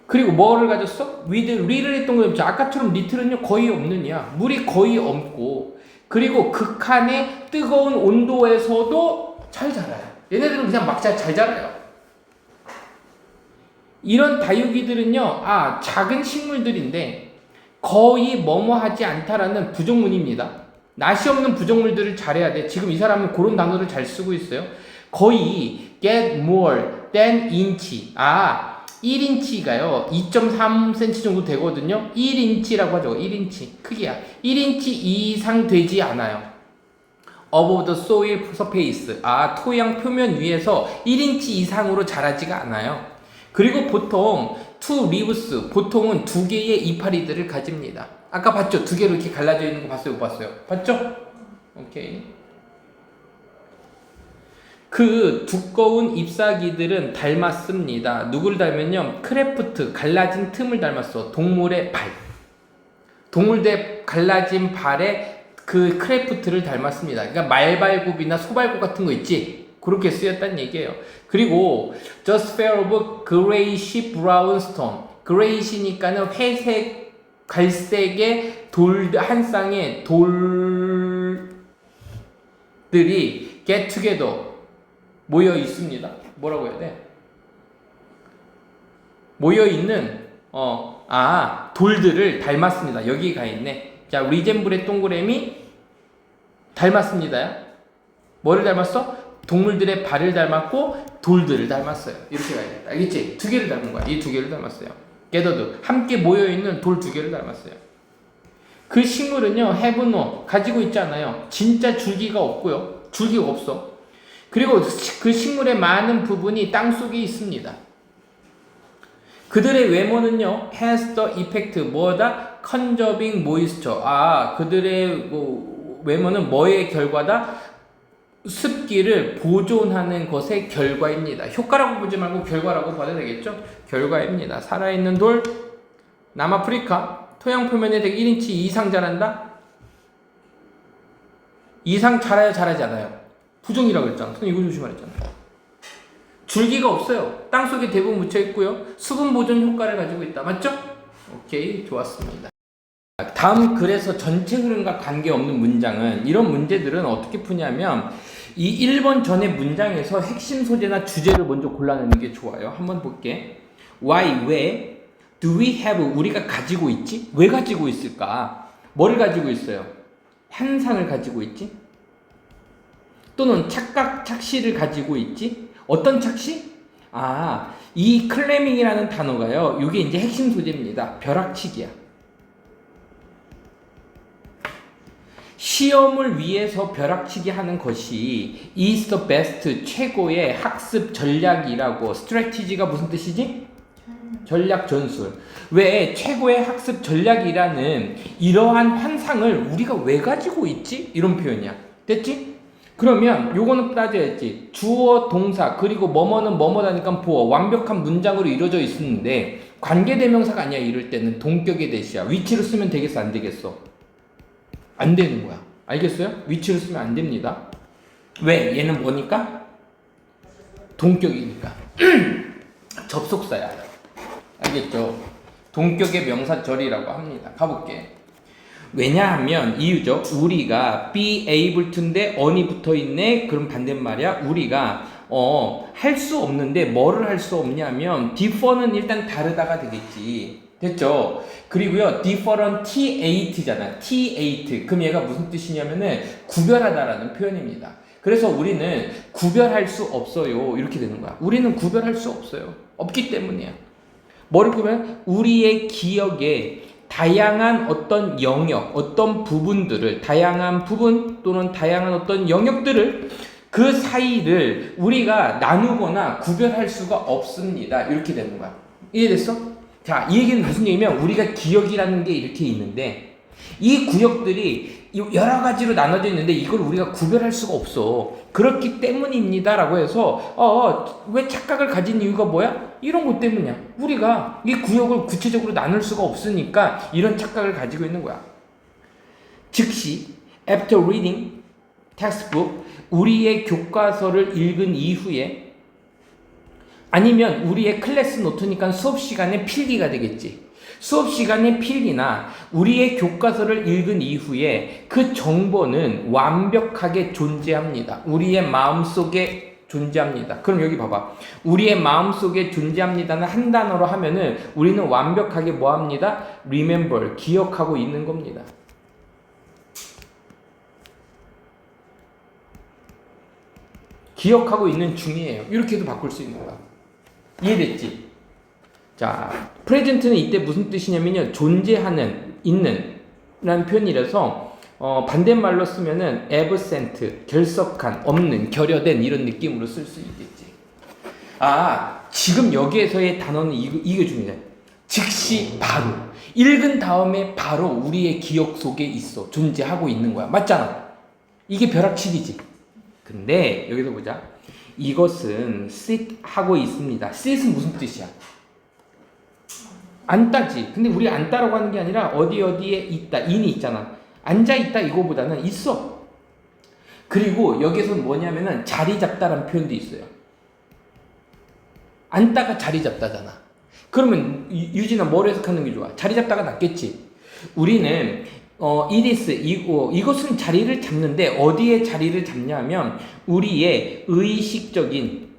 그리고 뭐를 가졌어? 리를 했던 거죠. 아까처럼 리틀은요, 거의 없느냐. 물이 거의 없고, 그리고 극한의 뜨거운 온도에서도 잘 자라요. 얘네들은 그냥 막 잘 자라요. 이런 다육이들은요, 작은 식물들인데 거의 뭐뭐하지 않다라는 부정문입니다. 낯이 없는 부정물들을 잘해야 돼. 지금 이 사람은 그런 단어를 잘 쓰고 있어요. 거의 get more than inch. 1인치가요. 2.3cm 정도 되거든요. 1인치라고 하죠. 1인치. 크기야. 1인치 이상 되지 않아요. above the soil surface. 토양 표면 위에서 1인치 이상으로 자라지가 않아요. 그리고 보통 two leaves. 보통은 2개의 이파리들을 가집니다. 아까 봤죠? 2개로 이렇게 갈라져 있는 거 봤어요? 못 봤어요? 봤죠? 오케이. 그 두꺼운 잎사귀들은 닮았습니다. 누구를 닮으면요. 크래프트, 갈라진 틈을 닮았어. 동물의 발. 동물의 갈라진 발에 그 크래프트를 닮았습니다. 그러니까 말발굽이나 소발굽 같은 거 있지? 그렇게 쓰였다는 얘기예요. 그리고 just fair of grayish brown stone. grayi시니까는 회색, 갈색의 한 쌍의 돌들이 get together. 모여 있습니다. 뭐라고 해야 돼? 모여 있는 돌들을 닮았습니다. 여기 가 있네. 자, 리젠블의 동그라미 닮았습니다. 뭐를 닮았어? 동물들의 발을 닮았고 돌들을 닮았어요. 이렇게 가야겠다. 알겠지? 2개를 닮은 거야. 이 2개를 닮았어요. 게더드 함께 모여 있는 돌 2개를 닮았어요. 그 식물은요, have no 가지고 있지 않아요. 진짜 줄기가 없고요. 줄기가 없어. 그리고 그 식물의 많은 부분이 땅속에 있습니다. 그들의 외모는요, has the effect, 뭐다? conserving moisture. 그들의 외모는 뭐의 결과다? 습기를 보존하는 것의 결과입니다. 효과라고 보지 말고 결과라고 봐도 되겠죠? 결과입니다. 살아있는 돌, 남아프리카, 토양 표면에 대개 1인치 이상 자란다? 이상 자라야 자라지 않아요. 부정이라고 했잖아. 선생님 이거 조심하랬잖아요. 줄기가 없어요. 땅속에 대부분 묻혀 있고요. 수분 보존 효과를 가지고 있다. 맞죠? 오케이, 좋았습니다. 다음 글에서 전체 흐름과 관계없는 문장은 이런 문제들은 어떻게 푸냐면 이 1번 전의 문장에서 핵심 소재나 주제를 먼저 골라내는 게 좋아요. 한번 볼게. Why, 왜? Do we have, 우리가 가지고 있지? 왜 가지고 있을까? 뭐를 가지고 있어요? 환상을 가지고 있지? 또는 착각, 착시를 가지고 있지? 어떤 착시? 이 클래밍이라는 단어가요. 이게 이제 핵심 소재입니다. 벼락치기야. 시험을 위해서 벼락치기 하는 것이 is the best, 최고의 학습 전략이라고. 스트래티지가 무슨 뜻이지? 전략 전술. 왜 최고의 학습 전략이라는 이러한 환상을 우리가 왜 가지고 있지? 이런 표현이야. 됐지? 그러면 요거는 따져야지. 주어, 동사, 그리고 뭐뭐는 뭐뭐다니까 보어. 완벽한 문장으로 이루어져 있었는데 관계대명사가 아니야. 이럴 때는 동격의 대시야. 위치로 쓰면 되겠어? 안 되겠어? 안 되는 거야. 알겠어요? 위치로 쓰면 안 됩니다. 왜? 얘는 뭐니까? 동격이니까. 접속사야. 알겠죠? 동격의 명사절이라고 합니다. 가볼게. 왜냐하면 이유죠. 우리가 be able to인데 on이 붙어있네. 그럼 반대말이야. 우리가 할 수 없는데 뭐를 할 수 없냐면 differ는 일단 다르다가 되겠지. 됐죠? 그리고요, different T8잖아. T8. 그럼 얘가 무슨 뜻이냐면은 구별하다라는 표현입니다. 그래서 우리는 구별할 수 없어요. 이렇게 되는 거야. 우리는 구별할 수 없어요. 없기 때문이야. 뭐를 구별? 우리의 기억에 다양한 어떤 영역, 어떤 부분들을, 다양한 부분 또는 다양한 어떤 영역들을 그 사이를 우리가 나누거나 구별할 수가 없습니다. 이렇게 되는 거야. 이해됐어? 자, 이 얘기는 무슨 얘기냐면 우리가 기억이라는 게 이렇게 있는데 이 구역들이 여러 가지로 나눠져 있는데 이걸 우리가 구별할 수가 없어. 그렇기 때문입니다. 라고 해서 왜 착각을 가진 이유가 뭐야? 이런 것 때문이야. 우리가 이 구역을 구체적으로 나눌 수가 없으니까 이런 착각을 가지고 있는 거야. 즉시 after reading textbook, 우리의 교과서를 읽은 이후에, 아니면 우리의 클래스 노트니까 수업 시간에 필기가 되겠지. 수업 시간에 필기나 우리의 교과서를 읽은 이후에 그 정보는 완벽하게 존재합니다. 우리의 마음속에 존재합니다. 그럼 여기 봐봐. 우리의 마음속에 존재합니다는 한 단어로 하면은 우리는 완벽하게 뭐합니다? remember, 기억하고 있는 겁니다. 기억하고 있는 중이에요. 이렇게도 바꿀 수 있는 거야. 이해됐지? 자, 프레젠트는 이때 무슨 뜻이냐면요, 존재하는, 있는 라는 표현이라서 반대말로 쓰면은 absent, 결석한, 없는, 결여된 이런 느낌으로 쓸 수 있겠지. 지금 여기에서의 단어는 이게 중요해. 즉시 바로 읽은 다음에 바로 우리의 기억 속에 있어. 존재하고 있는 거야. 맞잖아. 이게 벼락치기지. 근데 여기서 보자. 이것은 sit 하고 있습니다. sit은 무슨 뜻이야? 앉다지. 근데 우리 앉다라고 하는 게 아니라 어디에 있다. in이 있잖아. 앉아있다 이거보다는 있어. 그리고 여기서는 뭐냐면은 자리 잡다라는 표현도 있어요. 앉다가 자리 잡다잖아. 그러면 유진아 뭘 해석하는 게 좋아? 자리 잡다가 낫겠지. 우리는 it is, 이것은 자리를 잡는데 어디에 자리를 잡냐면 우리의 의식적인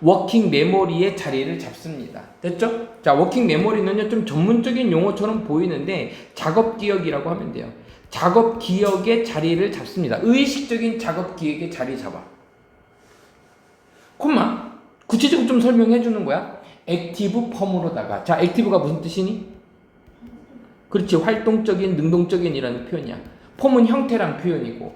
워킹 메모리의 자리를 잡습니다. 됐죠? 자, 워킹 메모리는요, 좀 전문적인 용어처럼 보이는데 작업 기억이라고 하면 돼요. 작업 기억의 자리를 잡습니다. 의식적인 작업 기억의 자리 잡아. 콤마. 구체적으로 좀 설명해 주는 거야. 액티브 펌으로다가. 자, 액티브가 무슨 뜻이니? 그렇지. 활동적인, 능동적인 이라는 표현이야. 폼은 형태란 표현이고,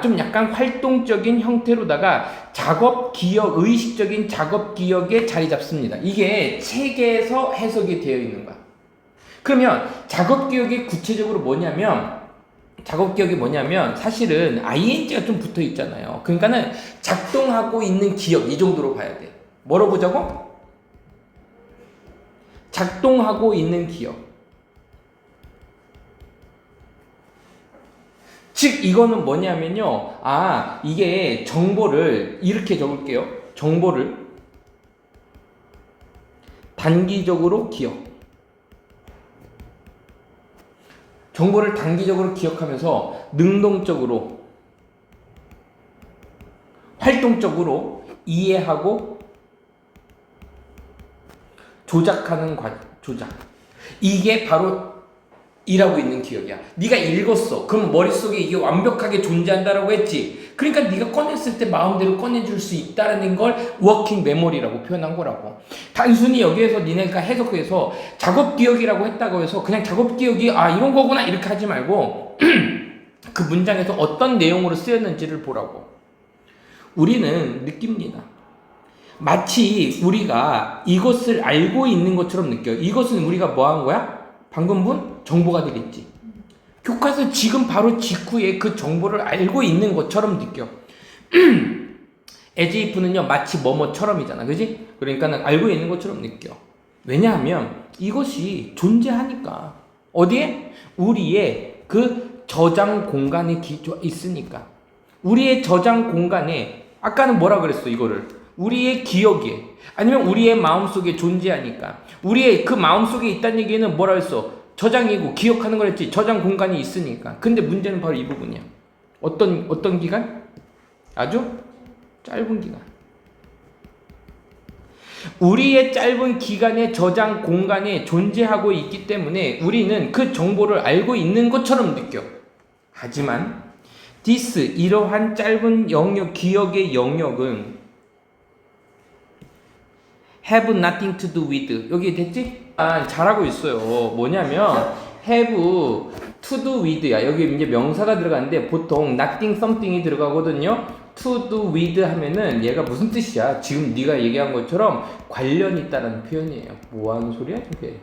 좀 약간 활동적인 형태로다가 작업 기억, 의식적인 작업 기억에 자리 잡습니다. 이게 책에서 해석이 되어 있는 거야. 그러면 작업 기억이 구체적으로 뭐냐면, 작업 기억이 뭐냐면 사실은 ing가 좀 붙어 있잖아요. 그러니까는 작동하고 있는 기억 이 정도로 봐야 돼. 뭐로 보자고? 작동하고 있는 기억. 즉 이거는 뭐냐면요. 이게 정보를 이렇게 적을게요. 정보를 단기적으로 기억. 정보를 단기적으로 기억하면서 능동적으로, 활동적으로 이해하고 조작하는 조작. 이게 바로 일하고 있는 기억이야. 네가 읽었어. 그럼 머릿속에 이게 완벽하게 존재한다라고 했지. 그러니까 네가 꺼냈을 때 마음대로 꺼내줄 수 있다는 걸 워킹 메모리라고 표현한 거라고. 단순히 여기에서 니네가 해석해서 작업 기억이라고 했다고 해서 그냥 작업 기억이 이런 거구나 이렇게 하지 말고 그 문장에서 어떤 내용으로 쓰였는지를 보라고. 우리는 느낍니다. 마치 우리가 이것을 알고 있는 것처럼 느껴요. 이것은 우리가 뭐 한 거야? 방금 본 정보가 되겠지. 교과서 지금 바로 직후에 그 정보를 알고 있는 것처럼 느껴. as if는요 마치 뭐뭐처럼이잖아, 그지? 그러니까는 알고 있는 것처럼 느껴. 왜냐하면 이것이 존재하니까. 어디에? 우리의 그 저장 공간에 있으니까. 우리의 저장 공간에 아까는 뭐라 그랬어 이거를? 우리의 기억에 아니면 우리의 마음속에 존재하니까. 우리의 그 마음속에 있다는 얘기는 뭐라 했어? 저장이고 기억하는 거랬지. 저장 공간이 있으니까. 근데 문제는 바로 이 부분이야. 어떤 기간? 아주 짧은 기간. 우리의 짧은 기간의 저장 공간에 존재하고 있기 때문에 우리는 그 정보를 알고 있는 것처럼 느껴. 하지만 이러한 짧은 영역, 기억의 영역은 have nothing to do with. 여기 됐지? 잘하고 있어요. 뭐냐면 have to do with야. 여기 이제 명사가 들어가는데 보통 nothing something이 들어가거든요. to do with 하면은 얘가 무슨 뜻이야? 지금 네가 얘기한 것처럼 관련이 있다라는 표현이에요. 뭐 하는 소리야 저게?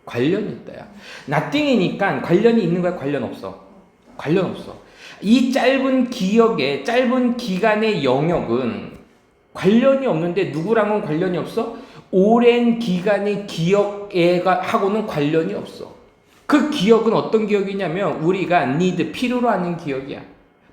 관련이 있다야. nothing이니까 관련이 있는 거야, 관련 없어? 관련 없어. 이 짧은 기억의 짧은 기간의 영역은 관련이 없는데 누구랑은 관련이 없어? 오랜 기간의 기억하고는 관련이 없어. 그 기억은 어떤 기억이냐면 우리가 need, 필요로 하는 기억이야.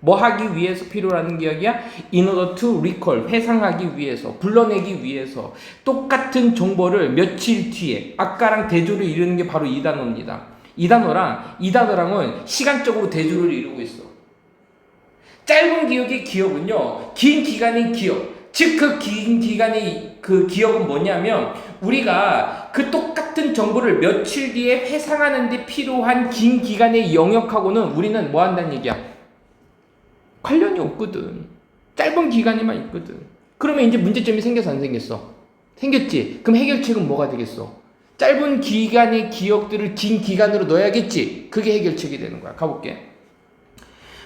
뭐 하기 위해서 필요로 하는 기억이야? in order to recall, 회상하기 위해서, 불러내기 위해서. 똑같은 정보를 며칠 뒤에, 아까랑 대조를 이루는 게 바로 이 단어입니다. 이 단어랑은 시간적으로 대조를 이루고 있어. 짧은 기억의 기억은요, 긴 기간의 기억. 즉, 그 긴 기간의 그 기억은 뭐냐면, 우리가 그 똑같은 정보를 며칠 뒤에 회상하는데 필요한 긴 기간의 영역하고는 우리는 뭐 한다는 얘기야? 관련이 없거든. 짧은 기간에만 있거든. 그러면 이제 문제점이 생겼어, 안 생겼어? 생겼지? 그럼 해결책은 뭐가 되겠어? 짧은 기간의 기억들을 긴 기간으로 넣어야겠지? 그게 해결책이 되는 거야. 가볼게.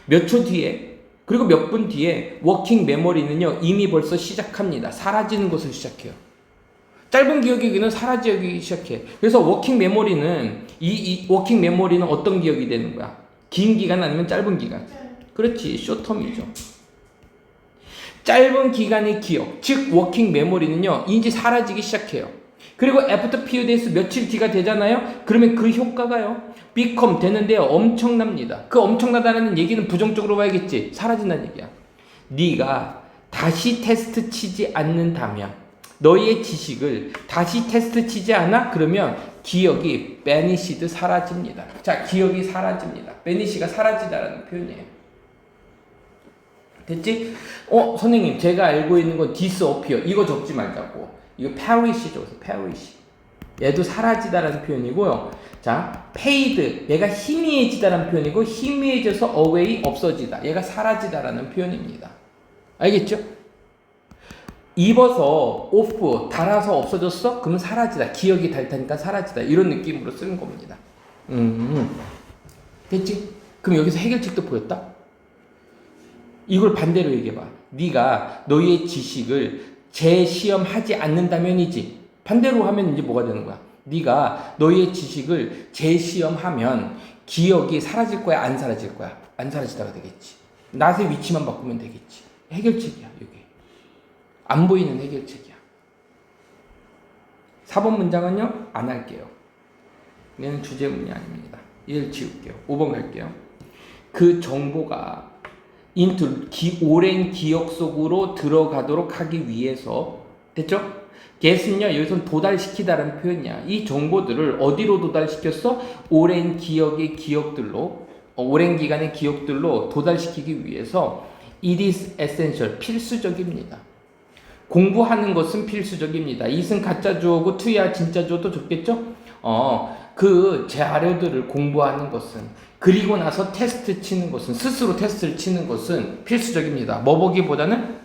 몇 초 뒤에, 그리고 몇 분 뒤에 워킹 메모리는요 이미 벌써 시작합니다. 사라지는 것을 시작해요. 짧은 기억이기는 사라지기 시작해. 그래서 워킹 메모리는 이 워킹 메모리는 어떤 기억이 되는 거야? 긴 기간 아니면 짧은 기간? 그렇지, 쇼텀이죠. 짧은 기간의 기억, 즉 워킹 메모리는요 이제 사라지기 시작해요. 그리고 after few days, 며칠 뒤가 되잖아요. 그러면 그 효과가요 become 되는데요 엄청납니다. 그 엄청나다는 얘기는 부정적으로 봐야겠지. 사라진다는 얘기야. 네가 다시 테스트 치지 않는다면, 너희의 지식을 다시 테스트 치지 않아? 그러면 기억이 vanished, 사라집니다. 자, 기억이 사라집니다. vanish가 사라지다라는 표현이에요. 됐지? 선생님, 제가 알고 있는 건 disappear. 이거 적지 말자고. 이거 perish 적었어, perish. 얘도 사라지다라는 표현이고요. 자, fade. 얘가 희미해지다라는 표현이고, 희미해져서 away, 없어지다. 얘가 사라지다라는 표현입니다. 알겠죠? 입어서, off, 닳아서 없어졌어? 그러면 사라지다. 기억이 닳다니까 사라지다. 이런 느낌으로 쓰는 겁니다. 됐지? 그럼 여기서 해결책도 보였다? 이걸 반대로 얘기해봐. 네가 너희의 지식을 재시험하지 않는다면이지. 반대로 하면 이제 뭐가 되는 거야? 네가 너의 지식을 재시험하면 기억이 사라질 거야, 안 사라질 거야? 안 사라지다가 되겠지. 낫의 위치만 바꾸면 되겠지. 해결책이야, 이게. 안 보이는 해결책이야. 4번 문장은요, 안 할게요. 얘는 주제문이 아닙니다. 얘를 지울게요. 5번 갈게요. 그 정보가 오랜 기억 속으로 들어가도록 하기 위해서, 됐죠? get은요, 여기서 도달시키다라는 표현이야. 이 정보들을 어디로 도달시켰어? 오랜 기억의 기억들로, 오랜 기간의 기억들로 도달시키기 위해서 it is essential, 필수적입니다. 공부하는 것은 필수적입니다. it은 가짜 주어고 to야 진짜 주어도 좋겠죠? 그 자료들을 공부하는 것은, 그리고 나서 테스트 치는 것은, 스스로 테스트를 치는 것은 필수적입니다. 뭐 보기보다는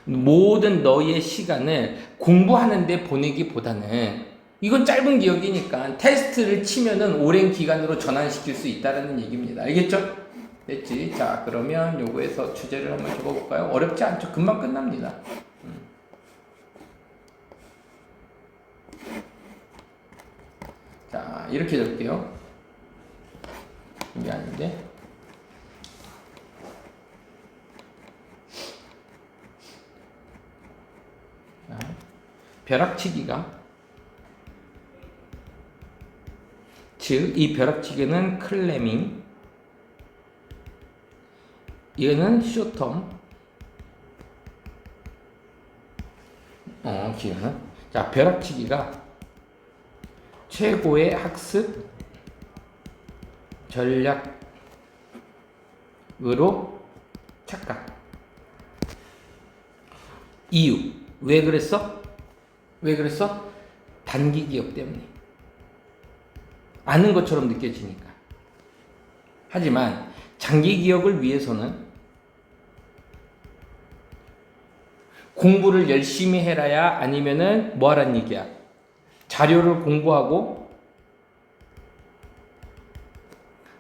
모든 너의 시간을 공부하는 데 보내기보다는, 이건 짧은 기억이니까 테스트를 치면은 오랜 기간으로 전환시킬 수 있다는 얘기입니다. 알겠죠? 됐지? 자, 그러면 요거에서 주제를 한번 적어볼까요? 어렵지 않죠? 금방 끝납니다. 자, 이렇게 적을게요. 이게 아닌데. 자, 벼락치기가, 즉, 이 벼락치기는 클래밍, 이거는 쇼텀, 기억나? 자, 벼락치기가 최고의 학습 전략으로 착각. 이유. 왜 그랬어? 왜 그랬어? 단기 기억 때문에. 아는 것처럼 느껴지니까. 하지만 장기 기억을 위해서는 공부를 열심히 해라야, 아니면은 뭐 하란 얘기야? 자료를 공부하고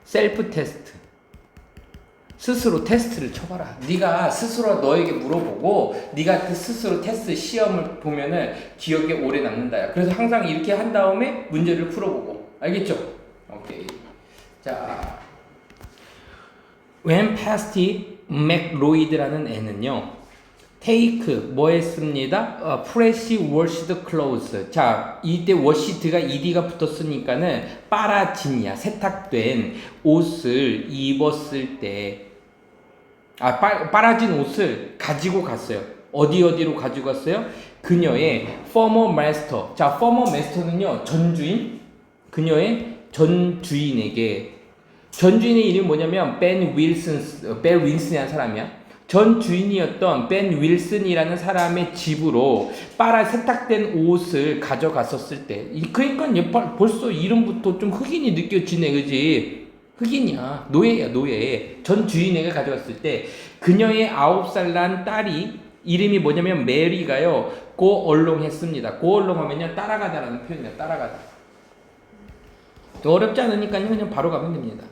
셀프 테스트, 스스로 테스트를 쳐봐라. 네가 스스로 너에게 물어보고 네가 그 스스로 테스트 시험을 보면은 기억에 오래 남는다. 그래서 항상 이렇게 한 다음에 문제를 풀어보고. 알겠죠? 오케이. 자, when past 맥로이드라는 애는요, take 뭐 했습니다? fresh washed clothes. 자, 이때 washed가 ed가 붙었으니까는 빨아진이야. 세탁된 옷을 입었을 때, 빨아진 옷을 가지고 갔어요. 어디로 가지고 갔어요? 그녀의 former master. 자, former master는요, 전주인, 그녀의 전 주인에게. 전 주인의 이름이 뭐냐면 벤 윌슨이라는 사람이야. 전 주인이었던 벤 윌슨이라는 사람의 집으로 세탁된 옷을 가져갔었을 때, 그러니까 벌써 이름부터 좀 흑인이 느껴지네, 그지? 흑인이야, 노예야, 노예. 전 주인에게 가져갔을 때 그녀의 9살 난 딸이 이름이 뭐냐면 메리가요, go along 했습니다. go along 하면요, 따라가다라는 표현이에요. 따라가다. 어렵지 않으니까요, 그냥 바로 가면 됩니다.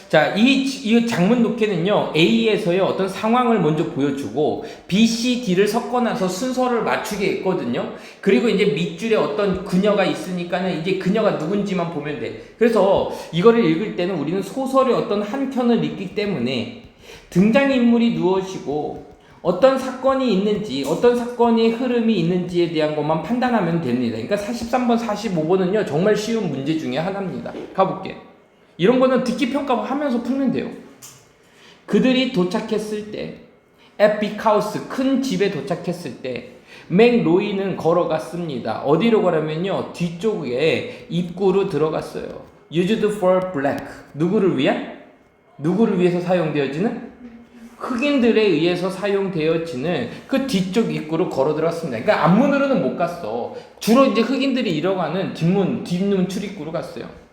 자, 이 장문 독해는요, A에서의 어떤 상황을 먼저 보여주고 B, C, D를 섞어 놔서 순서를 맞추게 했거든요. 그리고 이제 밑줄에 어떤 그녀가 있으니까는 이제 그녀가 누군지만 보면 돼. 그래서 이거를 읽을 때는 우리는 소설의 어떤 한 편을 읽기 때문에 등장인물이 무엇이고 어떤 사건이 있는지, 어떤 사건의 흐름이 있는지에 대한 것만 판단하면 됩니다. 그러니까 43번, 45번은요, 정말 쉬운 문제 중에 하나입니다. 가볼게. 이런 거는 듣기 평가하면서 풀면 돼요. 그들이 도착했을 때, at big house, 큰 집에 도착했을 때, 맥로이는 걸어갔습니다. 어디로 가려면요, 뒤쪽에 입구로 들어갔어요. used for black. 누구를 위해서 사용되어지는? 흑인들에 의해서 사용되어지는 그 뒤쪽 입구로 걸어 들어갔습니다. 그러니까 앞문으로는 못 갔어. 주로 이제 흑인들이 이뤄가는 뒷문 출입구로 갔어요.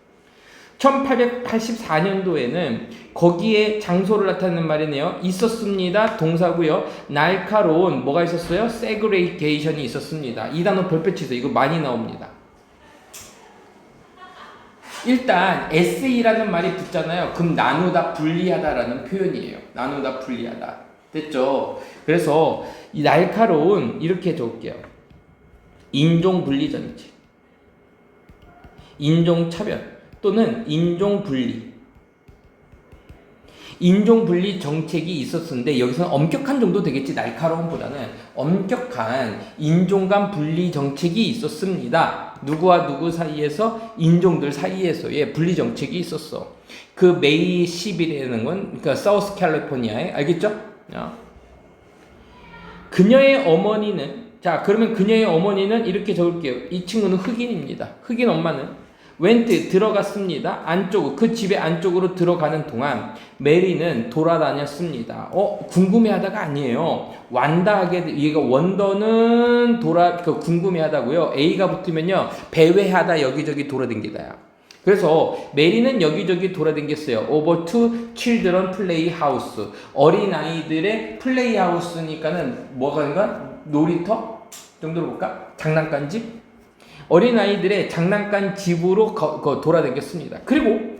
1884년도에는 거기에 장소를 나타내는 말이네요. 있었습니다. 동사고요. 날카로운 뭐가 있었어요? 세그레게이션이 있었습니다. 이 단어 별표 치세요. 이거 많이 나옵니다. 일단 SE라는 말이 붙잖아요. 그럼 나누다 분리하다라는 표현이에요. 나누다 분리하다. 됐죠? 그래서 이 날카로운 이렇게 적을게요. 인종 분리 정책. 인종차별 또는 인종분리. 인종분리 정책이 있었는데 여기서는 엄격한 정도 되겠지. 날카로움보다는 엄격한 인종 간 분리 정책이 있었습니다. 누구와 누구 사이에서 인종들 사이에서의 분리 정책이 있었어. 그 메이 10일이라는 건 그러니까 사우스 캘리포니아에 알겠죠? 그녀의 어머니는 자 그러면 그녀의 어머니는 이렇게 적을게요. 이 친구는 흑인입니다. 흑인 엄마는 went 들어갔습니다. 안쪽 그 집의 안쪽으로 들어가는 동안 메리는 돌아다녔습니다. 궁금해하다가 아니에요. 완다하게 얘가 원더는 궁금해하다고요. A가 붙으면요 배회하다 여기저기 돌아댕기다야. 그래서 메리는 여기저기 돌아댕겼어요. over to children play house. 어린 아이들의 플레이 하우스니까는 뭐가 놀이터 정도로 볼까? 장난감 집. 어린 아이들의 장난감 집으로 돌아다녔습니다. 그리고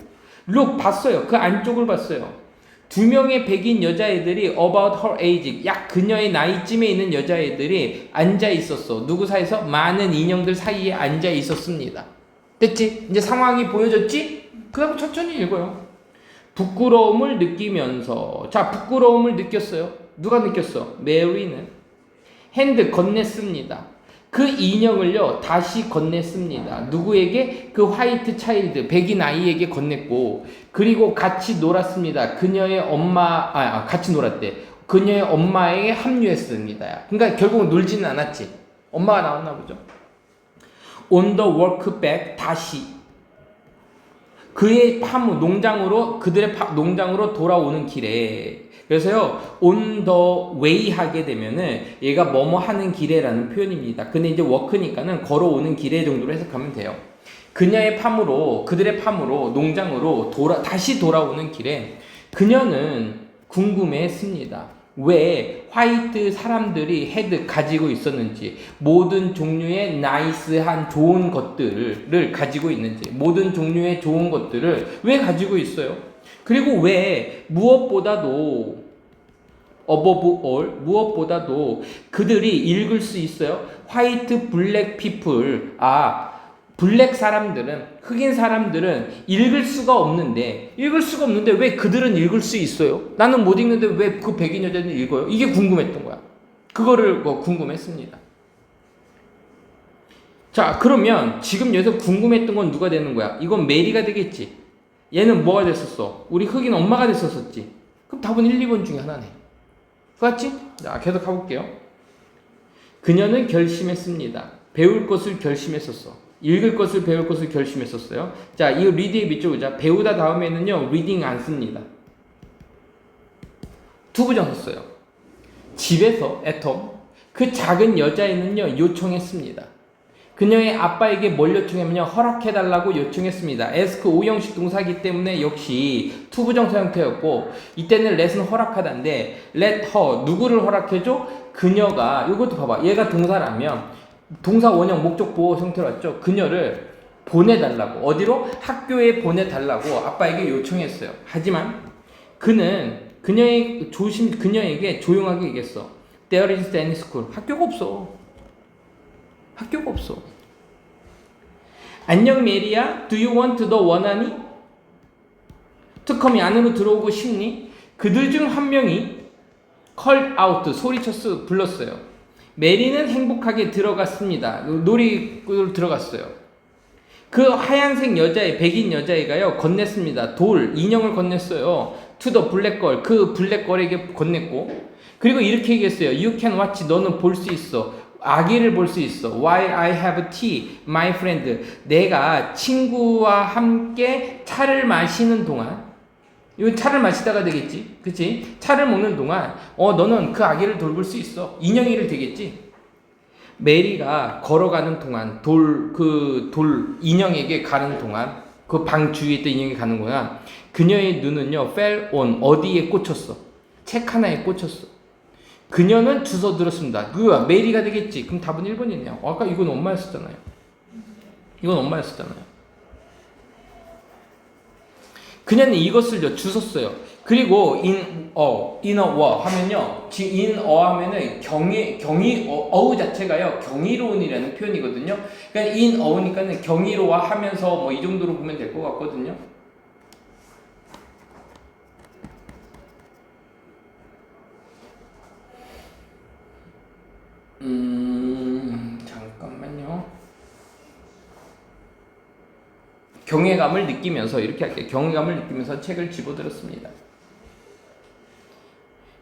look 봤어요. 그 안쪽을 봤어요. 2명의 백인 여자애들이 about her age 약 그녀의 나이쯤에 있는 여자애들이 앉아 있었어. 누구 사이에서? 많은 인형들 사이에 앉아 있었습니다. 됐지? 이제 상황이 보여졌지? 그 다음 천천히 읽어요. 부끄러움을 느끼면서 자 부끄러움을 느꼈어요. 누가 느꼈어? 메리는 핸드 건넸습니다. 그 인형을요 다시 건넸습니다. 누구에게? 그 화이트 차일드 백인 아이에게 건넸고 그리고 같이 놀았습니다. 그녀의 엄마 같이 놀았대. 그녀의 엄마에게 합류했습니다. 그러니까 결국은 놀지는 않았지. 엄마가 나왔나 보죠. On the work back 다시 그의 파무 농장으로 그들의 농장으로 돌아오는 길에 그래서요 on the way 하게 되면은 얘가 뭐뭐 하는 길에라는 표현입니다. 근데 이제 work니까는 걸어오는 길에 정도로 해석하면 돼요. 그녀의 팜으로 그들의 팜으로 농장으로 다시 돌아오는 길에 그녀는 궁금해했습니다. 왜 화이트 사람들이 헤드 가지고 있었는지 모든 종류의 나이스한 좋은 것들을 가지고 있는지 모든 종류의 좋은 것들을 왜 가지고 있어요? 그리고 왜 무엇보다도 above all 무엇보다도 그들이 읽을 수 있어요? 화이트 블랙 피플 블랙 사람들은 흑인 사람들은 읽을 수가 없는데 왜 그들은 읽을 수 있어요? 나는 못 읽는데 왜 그 백인 여자는 읽어요? 이게 궁금했던 거야. 그거를 궁금했습니다. 자 그러면 지금 여기서 궁금했던 건 누가 되는 거야? 이건 메리가 되겠지. 얘는 뭐가 됐었어? 우리 흑인 엄마가 됐었었지. 그럼 답은 1, 2번 중에 하나네. 맞지? 자 계속 가볼게요. 그녀는 결심했습니다. 배울 것을 결심했었어. 읽을 것을 배울 것을 결심했었어요. 자, 이 리드의 밑줄 보자. 배우다 다음에는요, 리딩 안 씁니다. 투부정 썼어요. 집에서 at home 그 작은 여자애는요, 요청했습니다. 그녀의 아빠에게 뭘 요청했냐면요, 허락해달라고 요청했습니다. ask 5형식 동사이기 때문에 역시 투부정사 형태였고, 이때는 let은 허락하다인데, let her, 누구를 허락해줘? 그녀가, 이것도 봐봐. 얘가 동사라면, 동사 원형 목적 보호 형태로 왔죠. 그녀를 보내달라고 어디로? 학교에 보내달라고 아빠에게 요청했어요. 하지만 그는 그녀에게 조용하게 얘기했어. There isn't any school. 학교가 없어. 안녕 메리야. Do you want the 원하니? 특검이 안으로 들어오고 싶니? 그들 중 한 명이 called out 소리쳤어 불렀어요. 메리는 행복하게 들어갔습니다. 놀이터로 들어갔어요. 그 하얀색 여자애, 백인 여자애가요, 건넸습니다. 인형을 건넸어요. To the black girl, 그 블랙걸에게 건넸고, 그리고 이렇게 얘기했어요. You can watch, 너는 볼 수 있어. 아기를 볼 수 있어. While I have tea, my friend. 내가 친구와 함께 차를 마시는 동안, 이건 차를 마시다가 되겠지. 그치? 차를 먹는 동안 너는 그 아기를 돌볼 수 있어. 인형이를 되겠지. 메리가 걸어가는 동안 인형에게 가는 동안 그 방 주위에 있던 인형이 가는 동안 그녀의 눈은요 fell on 어디에 꽂혔어? 책 하나에 꽂혔어. 그녀는 주워 들었습니다. 메리가 되겠지. 그럼 답은 1번이네요. 아까 이건 엄마였었잖아요. 그녀는 이것을 주웠어요. 그리고 in a word 하면요. 지금 in a 하면은 어우 자체가요. 경이로운이라는 표현이거든요. 그러니까 in a니까는 경이로워 하면서 뭐 이 정도로 보면 될 것 같거든요. 잠깐만요. 경외감을 느끼면서 이렇게 할게요. 경외감을 느끼면서 책을 집어들었습니다.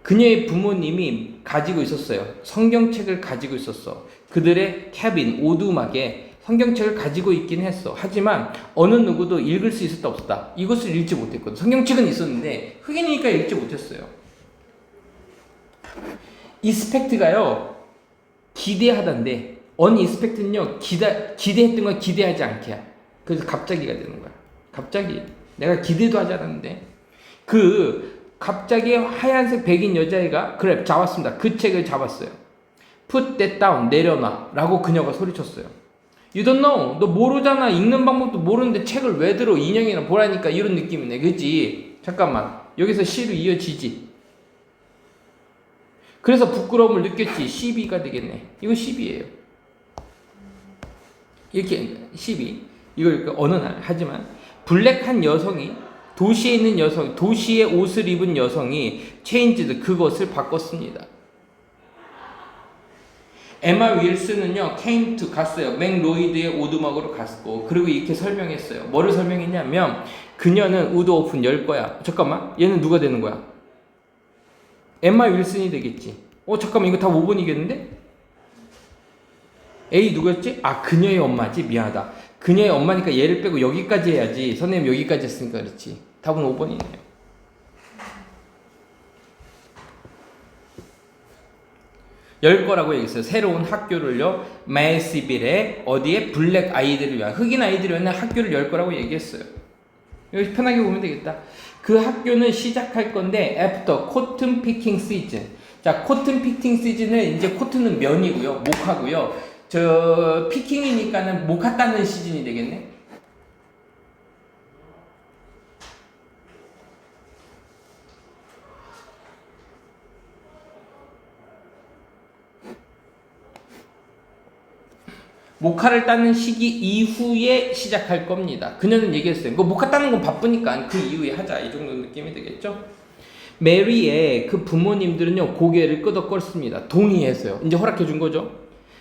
그녀의 부모님이 가지고 있었어요. 성경책을 가지고 있었어. 그들의 캐빈, 오두막에 성경책을 가지고 있긴 했어. 하지만 어느 누구도 읽을 수 있었다 없었다. 이것을 읽지 못했거든. 성경책은 있었는데 흑인이니까 읽지 못했어요. 이스펙트가요. 기대하던데 언이스펙트는요. 기대했던 건 기대하지 않게야. 그래서 갑자기가 되는 거야. 갑자기 내가 기대도 하지 않았는데 갑자기 하얀색 백인 여자애가 그래 잡았습니다. 그 책을 잡았어요. Put that down 내려놔 라고 그녀가 소리쳤어요. You don't know 너 모르잖아. 읽는 방법도 모르는데 책을 왜 들어. 인형이나 보라니까 이런 느낌이네. 그치? 잠깐만 여기서 시로 이어지지. 그래서 부끄러움을 느꼈지. 시비가 되겠네. 이거 시비예요. 이렇게 시비 이걸 어느 날 하지만 블랙한 여성이 도시에 있는 여성, 도시의 옷을 입은 여성이 체인지드 그것을 바꿨습니다. 에마 윌슨은요, came to 갔어요. 맥로이드의 오두막으로 갔고, 그리고 이렇게 설명했어요. 뭐를 설명했냐면, 그녀는 우드 오픈 열 거야. 잠깐만, 얘는 누가 되는 거야? 에마 윌슨이 되겠지. 잠깐만, 이거 다 5번이겠는데? A 누구였지? 아, 그녀의 엄마지? 미안하다. 그녀의 엄마니까 얘를 빼고 여기까지 해야지. 선생님 여기까지 했으니까 그렇지. 답은 5번이네요. 열 거라고 얘기했어요. 새로운 학교를요. 마이시빌에 어디에 블랙 아이들을 위한 흑인 아이들을 위한 학교를 열 거라고 얘기했어요. 여기 편하게 보면 되겠다. 그 학교는 시작할 건데 after cotton picking season. 자, cotton picking season은 이제 코트는 면이고요. 목하고요. 저 피킹이니까는 모카 따는 시즌이 되겠네. 모카를 따는 시기 이후에 시작할 겁니다. 그녀는 얘기했어요. 그 모카 따는 건 바쁘니까 그 이후에 하자. 이 정도 느낌이 되겠죠? 메리의 그 부모님들은요 고개를 끄덕거렸습니다. 동의했어요. 이제 허락해 준 거죠.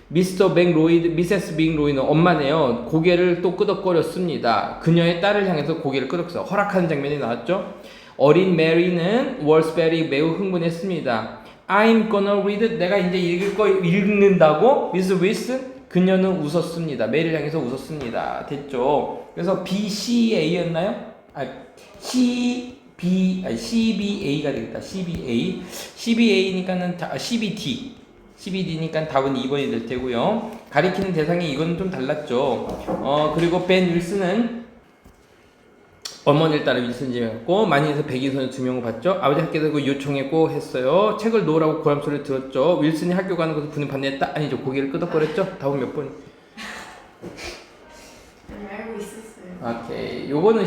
미스터 뱅로이드, 미세스 뱅로이는 엄마네요. 고개를 또 끄덕거렸습니다. 그녀의 딸을 향해서 고개를 끄덕거렸어요. 허락하는 장면이 나왔죠. 어린 메리는 월스베리 매우 흥분했습니다. I'm gonna read. 내가 이제 읽는다고? 미스 윌슨? 그녀는 웃었습니다. 메리를 향해서 웃었습니다. 됐죠? 그래서 BCA였나요? CBA가 되겠다. CBA. CBA니까는 CBD. CBD니까 답은 2번이 될 테고요. 가리키는 대상이 이건 좀 달랐죠. 그리고 벤 윌슨은 어머니를 따라 윌슨이었고 만인에서 백인선을 2명을 봤죠. 아버지 학교에서 그 요청했고 했어요. 책을 놓으라고 고함 소리를 들었죠. 윌슨이 학교 가는 것을 부인 반대했다. 아니죠. 고개를 끄덕거렸죠. 답은 몇 번? 알고 있었어요. 오케이. 요거는